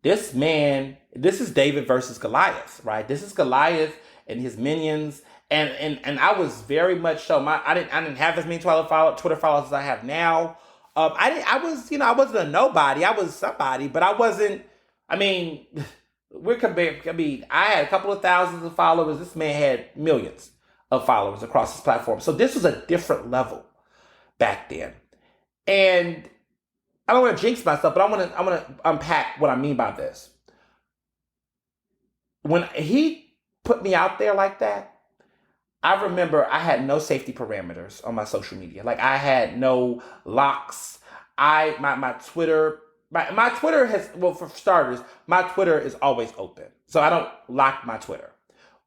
this is David versus Goliath, right? This is Goliath and his minions. And I was very much so, I didn't have as many Twitter followers as I have now. I wasn't a nobody. I was somebody, but I wasn't, I had a couple of thousands of followers. This man had millions of followers across his platform. So this was a different level back then. And I don't want to jinx myself, but I want to unpack what I mean by this. When he put me out there like that, I remember I had no safety parameters on my social media. Like, I had no locks. My Twitter has, well, for starters, my Twitter is always open. So I don't lock my Twitter.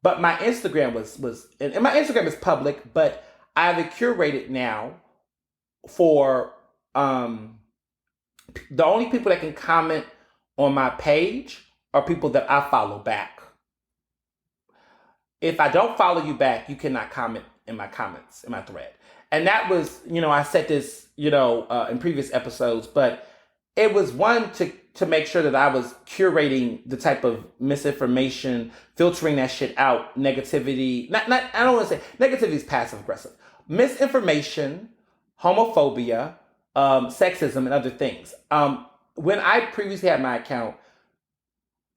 But my Instagram and my Instagram is public, but I have it curated now for the only people that can comment on my page are people that I follow back. If I don't follow you back, you cannot comment in my comments, in my thread. And that was, I said this, in previous episodes, but it was one to make sure that I was curating the type of misinformation, filtering that shit out, negativity. I don't want to say negativity is passive aggressive. Misinformation, homophobia, sexism, and other things. When I previously had my account,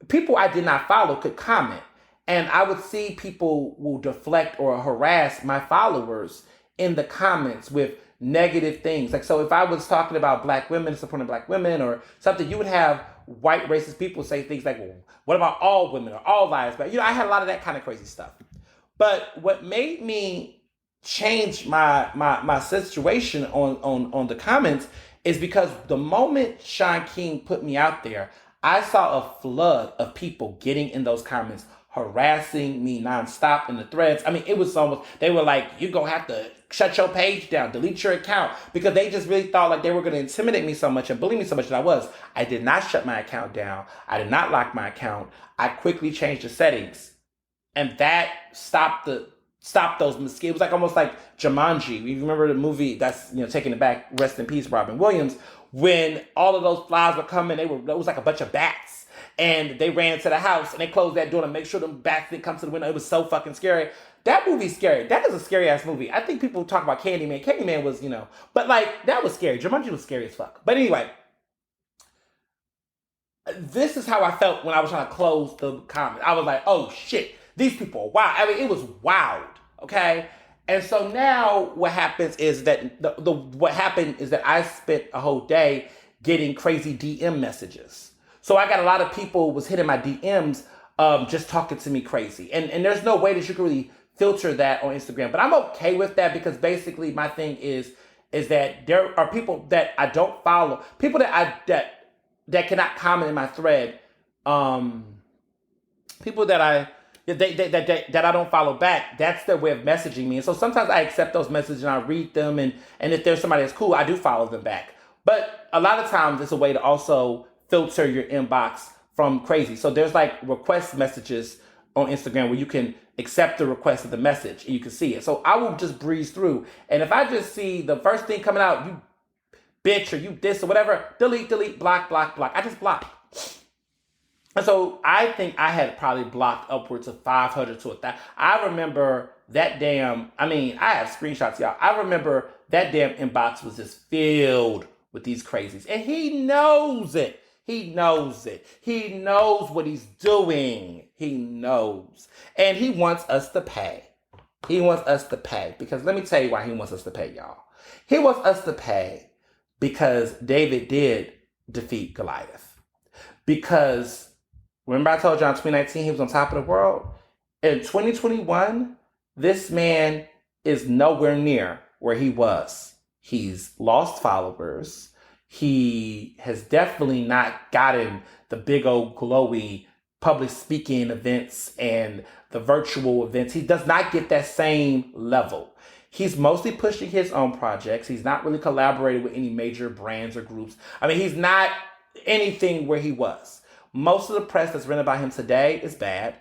people I did not follow could comment. And I would see people will deflect or harass my followers in the comments with negative things. Like, so if I was talking about Black women, supporting Black women or something, you would have white racist people say things like, well, what about all women or all lives? But, I had a lot of that kind of crazy stuff. But what made me change my situation on the comments is because the moment Shaun King put me out there, I saw a flood of people getting in those comments, harassing me nonstop in the threads. I mean, it was almost, they were like, you're going to have to shut your page down, delete your account, because they just really thought like they were going to intimidate me so much and bully me so much that I was. I did not shut my account down. I did not lock my account. I quickly changed the settings, and that stopped those mosquitoes. It was like almost like Jumanji. You remember the movie that's, Taking It Back, rest in peace, Robin Williams, when all of those flies were coming, it was like a bunch of bats. And they ran to the house and they closed that door to make sure them bats didn't come to the window. It was so fucking scary. That movie's scary. That is a scary ass movie. I think people talk about Candyman. Candyman was, but like that was scary. Jumanji was scary as fuck. But anyway, this is how I felt when I was trying to close the comment. I was like, oh shit, these people are wild. I mean, it was wild. Okay. And so now what happens is that what happened is that I spent a whole day getting crazy DM messages. So I got a lot of people was hitting my DMs, just talking to me crazy. And there's no way that you can really filter that on Instagram. But I'm okay with that because basically my thing is that there are people that I don't follow, people that cannot comment in my thread, people that I don't follow back. That's their way of messaging me. And so sometimes I accept those messages and I read them. And if there's somebody that's cool, I do follow them back. But a lot of times it's a way to also filter your inbox from crazy. So there's like request messages on Instagram where you can accept the request of the message and you can see it. So I will just breeze through. And if I just see the first thing coming out, you bitch or you this or whatever, delete, block. I just block. And so I think I had probably blocked upwards of 500 to 1,000. I remember that I have screenshots, y'all. I remember that damn inbox was just filled with these crazies. And he knows it. He knows it. He knows what he's doing. He knows. And he wants us to pay. He wants us to pay. Because let me tell you why he wants us to pay, y'all. He wants us to pay because David did defeat Goliath. Because remember I told you in 2019 he was on top of the world? In 2021, this man is nowhere near where he was. He's lost followers. He has definitely not gotten the big old glowy public speaking events and the virtual events. He does not get that same level. He's mostly pushing his own projects. He's not really collaborating with any major brands or groups. I mean, he's not anything where he was. Most of the press that's written about him today is bad,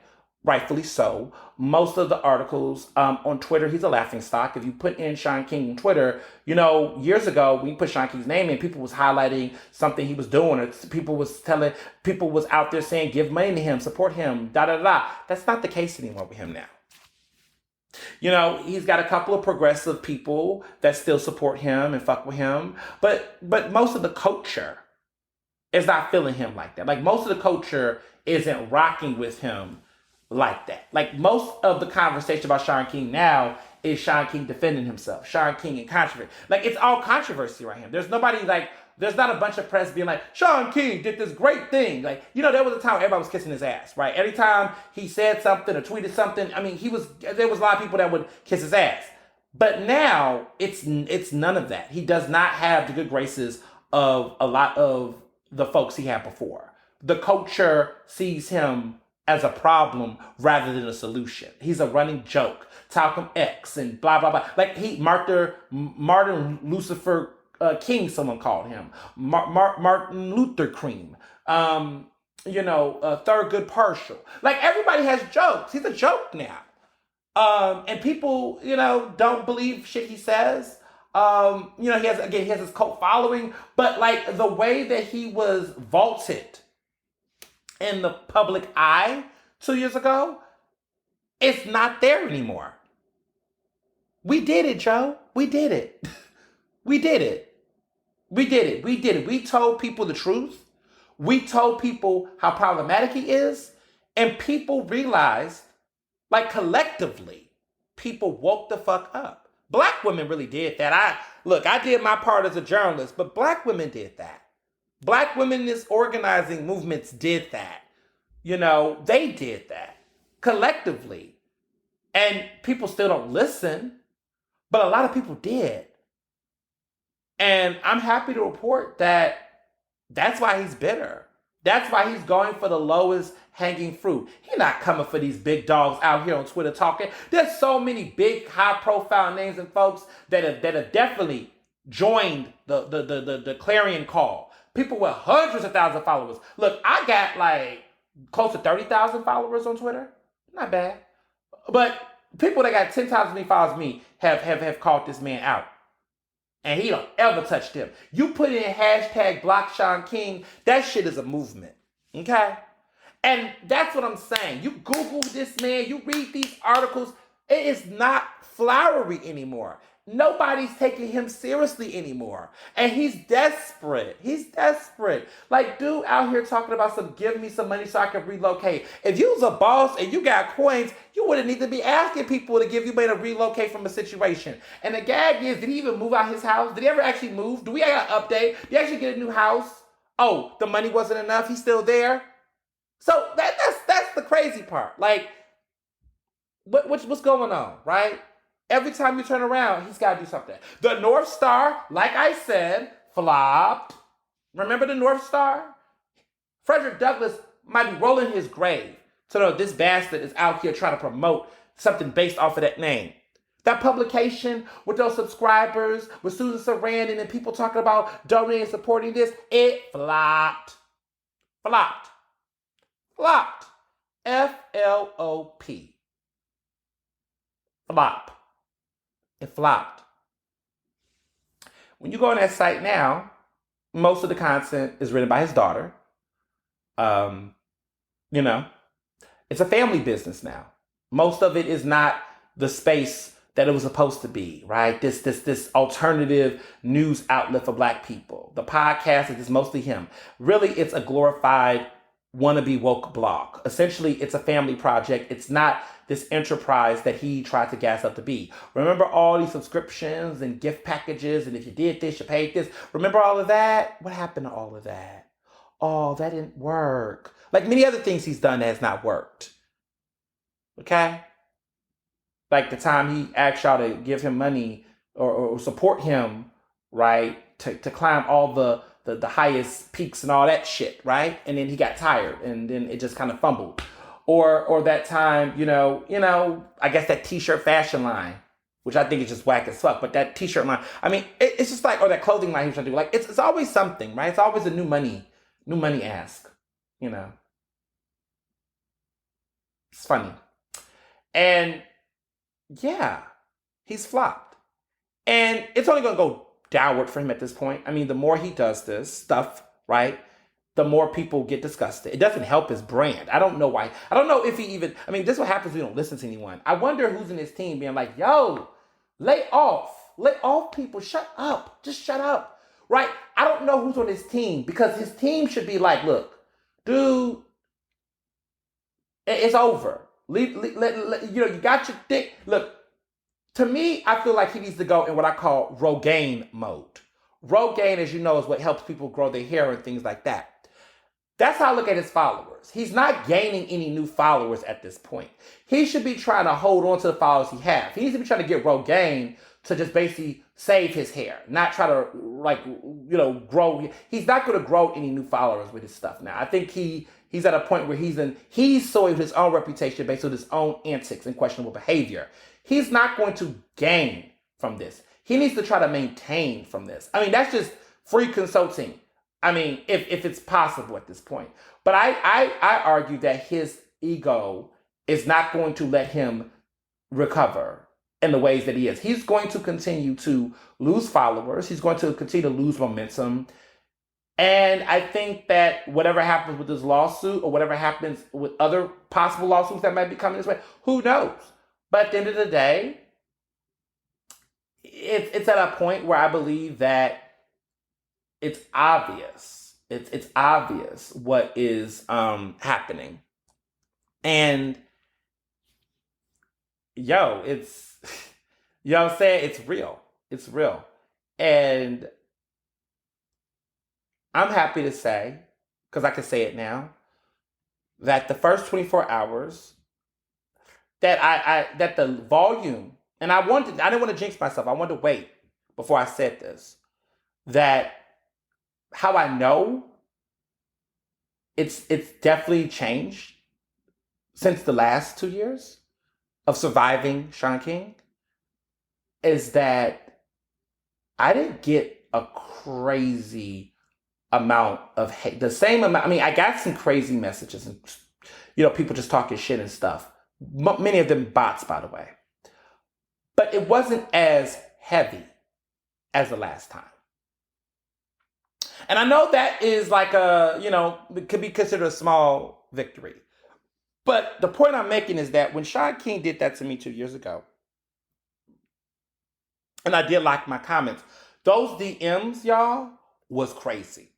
rightfully so. Most of the articles on Twitter, he's a laughingstock. If you put in Shaun King on Twitter, years ago, when you put Shaun King's name in, people was highlighting something he was doing, or people was out there saying, give money to him, support him, da-da-da. That's not the case anymore with him now. He's got a couple of progressive people that still support him and fuck with him, but most of the culture is not feeling him like that. Like most of the culture isn't rocking with him like that. Like most of the conversation about Shaun King now is Shaun King defending himself, Shaun King and controversy. Like it's all controversy right here. There's not a bunch of press being like, Shaun King did this great thing. Like, there was a time everybody was kissing his ass, right? Every time he said something or tweeted something, I mean, there was a lot of people that would kiss his ass. But now it's none of that. He does not have the good graces of a lot of the folks he had before. The culture sees him as a problem rather than a solution. He's a running joke. Talcum X and blah, blah, blah. Like Martin Lucifer King, someone called him. Martin Luther Cream. Thurgood Partial. Like everybody has jokes. He's a joke now. And people, don't believe shit he says. He has his cult following, but like the way that he was vaulted in the public eye 2 years ago, it's not there anymore. We did it, Joe. We did it. We did it. We told people the truth. We told people how problematic he is, and people realized, like collectively, people woke the fuck up. Black women really did that. I did my part as a journalist, but black women did that. Black womenist organizing movements did that. They did that collectively. And people still don't listen, but a lot of people did. And I'm happy to report that that's why he's bitter. That's why he's going for the lowest hanging fruit. He's not coming for these big dogs out here on Twitter talking. There's so many big, high profile names and folks that have definitely joined the clarion call. People with hundreds of thousands of followers. Look, I got like close to 30,000 followers on Twitter. Not bad. But people that got 10 times as many followers as me have called this man out. And he don't ever touch them. You put in hashtag block Shaun King, that shit is a movement. Okay? And that's what I'm saying. You Google this man, you read these articles, it is not flowery anymore. Nobody's taking him seriously anymore. And he's desperate. He's desperate. Like, dude out here talking about give me some money so I can relocate. If you was a boss and you got coins, you wouldn't need to be asking people to give you money to relocate from a situation. And the gag is, did he even move out his house? Did he ever actually move? Do we got an update? Did he actually get a new house? Oh, the money wasn't enough. He's still there. So that's the crazy part. Like, what's going on, right? Every time you turn around, he's got to do something. The North Star, like I said, flopped. Remember the North Star? Frederick Douglass might be rolling his grave to know this bastard is out here trying to promote something based off of that name. That publication with those subscribers, with Susan Sarandon and people talking about donating and supporting this, it flopped. Flopped. Flopped. F-L-O-P. Flop. It flopped. When you go on that site now, most of the content is written by his daughter. It's a family business now. Most of it is not the space that it was supposed to be, right? This alternative news outlet for Black people. The podcast is mostly him. Really, it's a glorified wannabe woke blog. Essentially, it's a family project. It's not this enterprise that he tried to gas up to be. Remember all these subscriptions and gift packages, and if you did this, you paid this. Remember all of that? What happened to all of that? Oh, that didn't work. Like many other things he's done that has not worked. Okay? Like the time he asked y'all to give him money or support him, right? To climb all the highest peaks and all that shit, right? And then he got tired and then it just kind of fumbled. Or that time, I guess that t-shirt fashion line, which I think is just whack as fuck, but that t-shirt line, I mean, it's just like, or that clothing line he was trying to do, like, it's always something, right? It's always a new money ask, It's funny. And yeah, he's flopped. And it's only going to go downward for him at this point. I mean, the more he does this stuff, right, the more people get disgusted. It doesn't help his brand. I don't know why. I don't know if he even, this is what happens when you don't listen to anyone. I wonder who's in his team being like, yo, lay off people. Shut up. Just shut up. Right? I don't know who's on his team because his team should be like, look, dude, it's over. You got your dick. Look, to me, I feel like he needs to go in what I call Rogaine mode. Rogaine, as you know, is what helps people grow their hair and things like that. That's how I look at his followers. He's not gaining any new followers at this point. He should be trying to hold on to the followers he has. He needs to be trying to get Rogaine to just basically save his hair, not try to grow. He's not going to grow any new followers with his stuff now. I think he's at a point where he's soiled his own reputation based on his own antics and questionable behavior. He's not going to gain from this. He needs to try to maintain from this. That's just free consulting. If it's possible at this point. But I argue that his ego is not going to let him recover in the ways that he is. He's going to continue to lose followers. He's going to continue to lose momentum. And I think that whatever happens with this lawsuit or whatever happens with other possible lawsuits that might be coming this way, who knows? But at the end of the day, it's at a point where I believe that it's obvious. It's obvious what is happening. And it's I'm saying? It's real. It's real. And I'm happy to say, because I can say it now, that the first 24 hours that the volume, and I didn't want to jinx myself. I wanted to wait before I said this. That how I know it's definitely changed since the last 2 years of surviving Shaun King, is that I didn't get a crazy amount of hate. The same amount. I mean, I got some crazy messages and people just talking shit and stuff. Many of them bots, by the way. But it wasn't as heavy as the last time. And I know that is like it could be considered a small victory. But the point I'm making is that when Shaun King did that to me 2 years ago, and I did like my comments, those DMs, y'all, was crazy.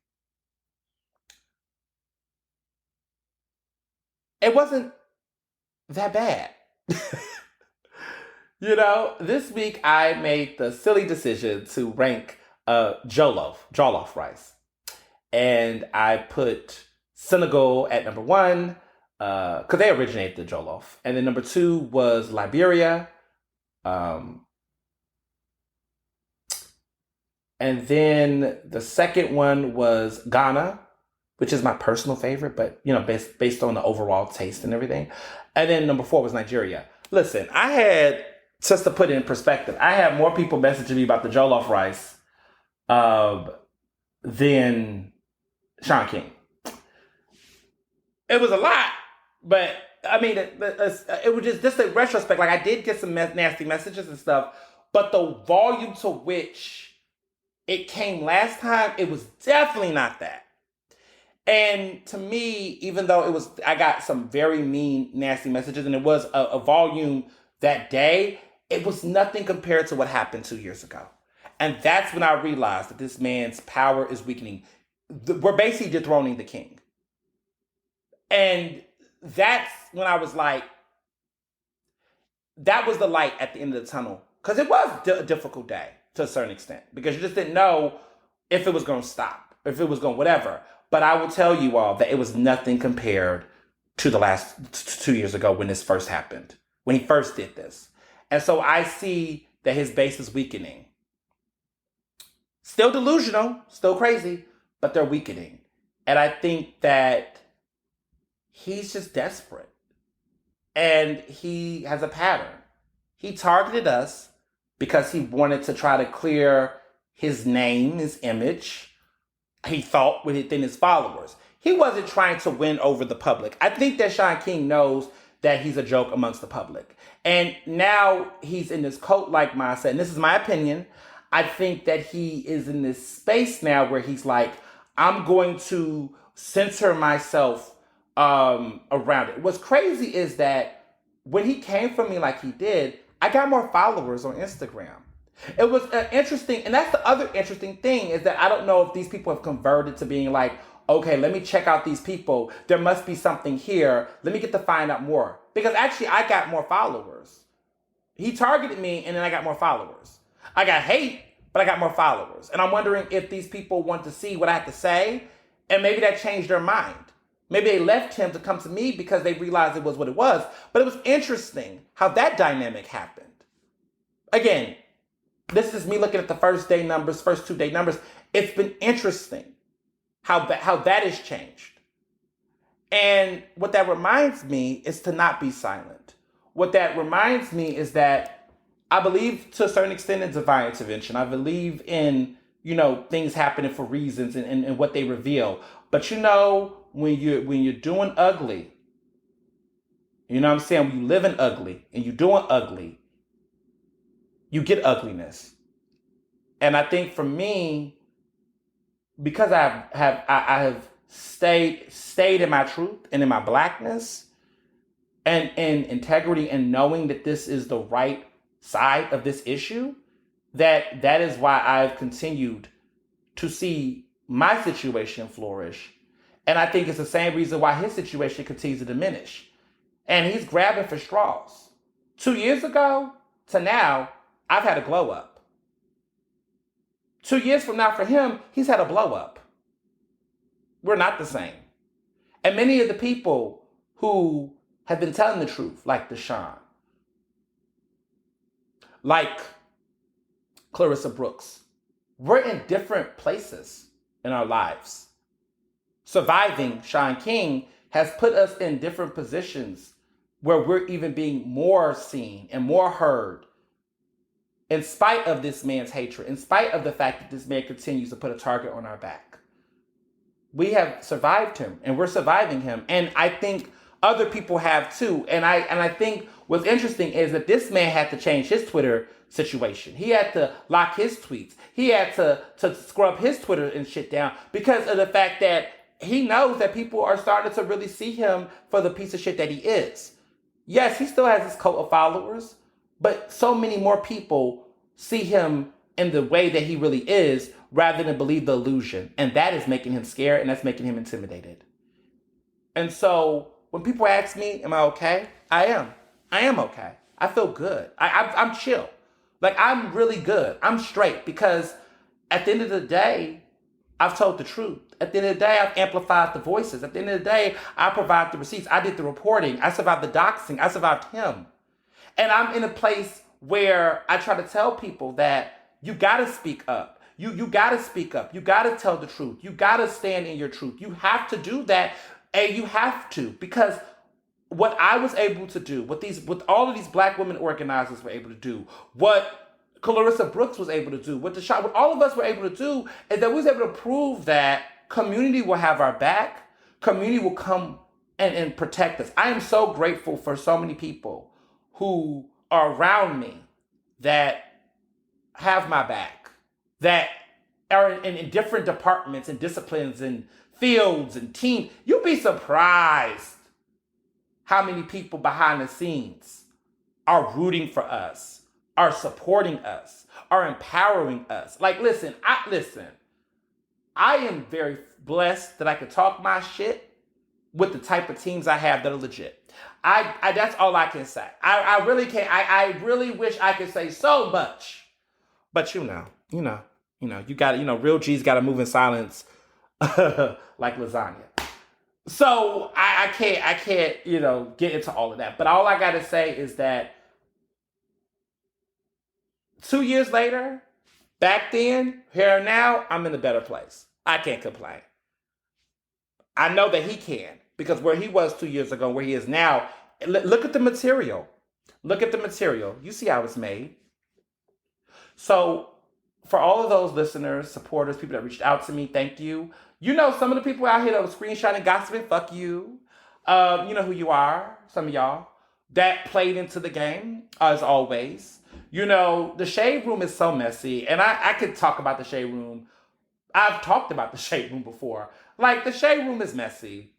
It wasn't that bad. This week I made the silly decision to rank jollof rice. And I put Senegal at number 1, because they originated the jollof. And then number 2 was Liberia. And then the second one was Ghana, which is my personal favorite, but based on the overall taste and everything. And then number 4 was Nigeria. Listen, just to put it in perspective, I had more people messaging me about the jollof rice than Shaun King. It was a lot, but I mean, it was just a retrospect. Like, I did get some nasty messages and stuff, but the volume to which it came last time, it was definitely not that. And to me, even though I got some very mean, nasty messages, and it was a volume that day, it was nothing compared to what happened 2 years ago. And that's when I realized that this man's power is weakening. We're basically dethroning the king. And that's when I was like, that was the light at the end of the tunnel. Because it was a difficult day to a certain extent. Because you just didn't know if it was going to stop, if it was going whatever. But I will tell you all that it was nothing compared to the last 2 years ago when this first happened. When he first did this. And so I see that his base is weakening. Still delusional, still crazy, but they're weakening. And I think that he's just desperate. And he has a pattern. He targeted us because he wanted to try to clear his name, his image, he thought, within his followers. He wasn't trying to win over the public. I think that Shaun King knows that he's a joke amongst the public. And now he's in this cult-like mindset. And this is my opinion. I think that he is in this space now where he's like, I'm going to center myself around it. What's crazy is that when he came for me like he did, I got more followers on Instagram. It was interesting, and that's the other interesting thing, is that I don't know if these people have converted to being like, okay, let me check out these people. There must be something here. Let me get to find out more. Because actually, I got more followers. He targeted me, and then I got more followers. I got hate, but I got more followers. And I'm wondering if these people want to see what I have to say, and maybe that changed their mind. Maybe they left him to come to me because they realized it was what it was. But it was interesting how that dynamic happened. Again, this is me looking at the first 2 day numbers. It's been interesting how that has changed. And what that reminds me is to not be silent. What that reminds me is that I believe to a certain extent in divine intervention. I believe in, things happening for reasons and what they reveal. But when you're doing ugly, you know what I'm saying? When you live in ugly and you're doing ugly, you get ugliness. And I think for me, because I have stayed in my truth and in my blackness and in integrity and knowing that this is the right side of this issue, that is why I've continued to see my situation flourish. And I think it's the same reason why his situation continues to diminish. And he's grabbing for straws. 2 years ago to now, I've had a glow up. 2 years from now for him, he's had a blow up. We're not the same. And many of the people who have been telling the truth, like Deshaun, like Clarissa Brooks, we're in different places in our lives. surviving Shaun King has put us in different positions where we're even being more seen and more heard in spite of this man's hatred, in spite of the fact that this man continues to put a target on our back. We have survived him and we're surviving him. And I think other people have too. And I think what's interesting is that this man had to change his Twitter situation. He had to lock his tweets. He had to scrub his Twitter and shit down because of the fact that he knows that people are starting to really see him for the piece of shit that he is. Yes, he still has his cult of followers, but so many more people see him in the way that he really is rather than believe the illusion. And that is making him scared and that's making him intimidated. And so when people ask me, am I okay? I am. I am okay. I feel good. I'm chill. Like, I'm really good. I'm straight because at the end of the day, I've told the truth. At the end of the day, I've amplified the voices. At the end of the day, I provide the receipts. I did the reporting. I survived the doxing. I survived him. And I'm in a place where I try to tell people that you got to speak up. You got to speak up. You got to tell the truth. You got to stand in your truth. You have to do that. And you have to, because what I was able to do, what all of these Black women organizers were able to do, what Clarissa Brooks was able to do, what all of us were able to do, is that we was able to prove that community will have our back, community will come and protect us. I am so grateful for so many people who are around me that have my back, that are in different departments and disciplines and fields and teams. You'll be surprised how many people behind the scenes are rooting for us, are supporting us, are empowering us. Like, listen, I am very blessed that I can talk my shit with the type of teams I have that are legit. I that's all I can say. I really can't. I really wish I could say so much, but you got real G's got to move in silence, like lasagna. So I can't get into all of that. But all I gotta say is that 2 years later, back then, here and now, I'm in a better place. I can't complain. I know that he can, because where he was 2 years ago, where he is now, look at the material. Look at the material. You see how it's made. So for all of those listeners, supporters, people that reached out to me, thank you. Some of the people out here that were screenshotting, gossiping, fuck you. You know who you are, some of y'all. That played into the game, as always. The Shade Room is so messy, and I could talk about the Shade Room. I've talked about the Shade Room before. Like, the Shade Room is messy.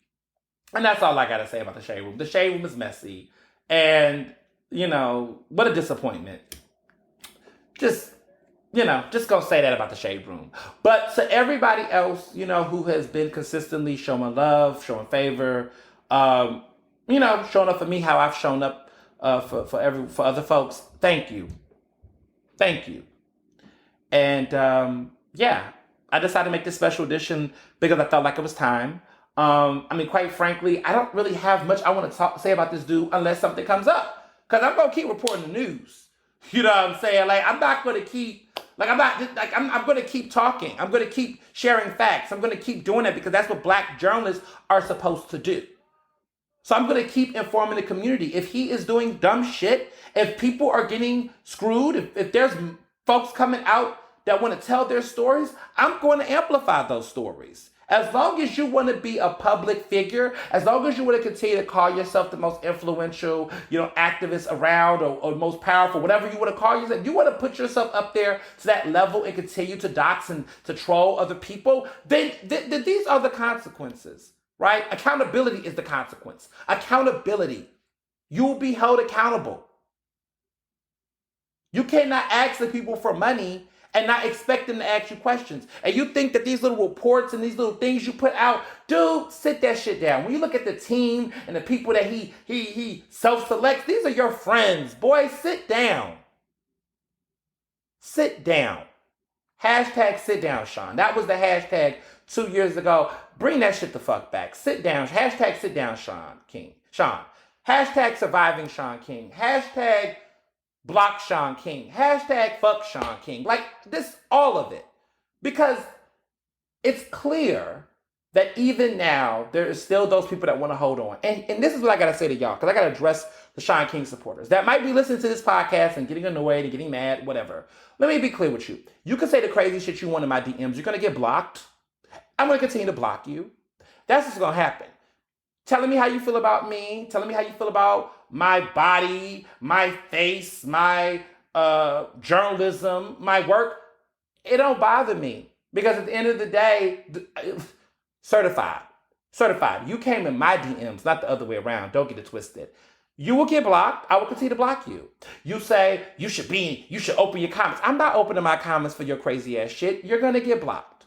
And that's all I gotta say about the Shade Room. The Shade Room is messy. And, what a disappointment. Just gonna say that about the Shade Room. But to everybody else, who has been consistently showing love, showing favor, showing up for me how I've shown up for other folks, thank you. Thank you. And I decided to make this special edition because I felt like it was time. Quite frankly, I don't really have much I want to say about this dude unless something comes up. Because I'm gonna keep reporting the news. You know what I'm saying? Like, I'm not gonna keep I'm going to keep talking. I'm going to keep sharing facts. I'm going to keep doing that because that's what Black journalists are supposed to do. So I'm going to keep informing the community. If he is doing dumb shit, if people are getting screwed, if there's folks coming out that want to tell their stories, I'm going to amplify those stories. As long as you want to be a public figure, as long as you want to continue to call yourself the most influential, activist around or most powerful, whatever you want to call yourself, you want to put yourself up there to that level and continue to dox and to troll other people, then these are the consequences, right? Accountability is the consequence. Accountability. You will be held accountable. You cannot ask the people for money and not expect them to ask you questions. And you think that these little reports and these little things you put out, dude, sit that shit down. When you look at the team and the people that he self-selects, these are your friends. Boy, sit down. Sit down. Hashtag sit down, Shaun. That was the hashtag 2 years ago. Bring that shit the fuck back. Sit down. Hashtag sit down, Shaun King. Shaun. Hashtag surviving Shaun King. Hashtag block Shaun King. Hashtag fuck Shaun King. Like, this, all of it. Because it's clear that even now, there is still those people that want to hold on. And this is what I got to say to y'all, because I got to address the Shaun King supporters that might be listening to this podcast and getting annoyed and getting mad, whatever. Let me be clear with you. You can say the crazy shit you want in my DMs. You're going to get blocked. I'm going to continue to block you. That's what's going to happen. Telling me how you feel about me, telling me how you feel about my body, my face, my journalism, my work, it don't bother me. Because at the end of the day, certified. You came in my DMs, not the other way around. Don't get it twisted. You will get blocked. I will continue to block you. You say you should open your comments. I'm not opening my comments for your crazy ass shit. You're going to get blocked.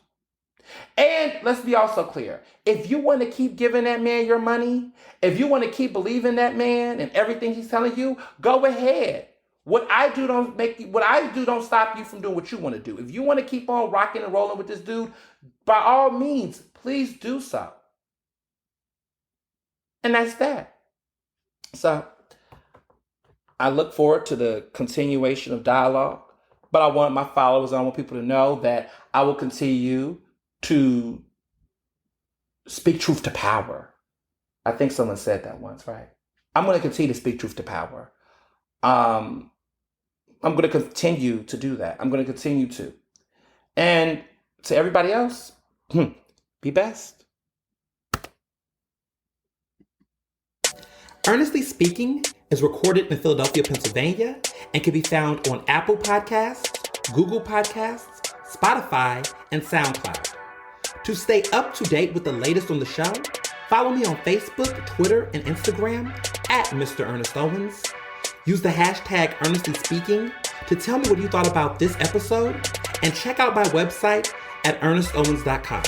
And let's be also clear. If you want to keep giving that man your money, if you want to keep believing that man and everything he's telling you, go ahead. What I do don't stop you from doing what you want to do. If you want to keep on rocking and rolling with this dude, by all means, please do so. And that's that. So I look forward to the continuation of dialogue, but I want my followers, I want people to know that I will continue to speak truth to power. I think someone said that once, right? I'm going to continue to speak truth to power. I'm going to continue to do that. I'm going to continue to. And to everybody else, be best. Ernestly Speaking is recorded in Philadelphia, Pennsylvania, and can be found on Apple Podcasts, Google Podcasts, Spotify, and SoundCloud. To stay up to date with the latest on the show, follow me on Facebook, Twitter, and Instagram at Mr. Ernest Owens. Use the hashtag Ernestly Speaking to tell me what you thought about this episode, and check out my website at ernestowens.com.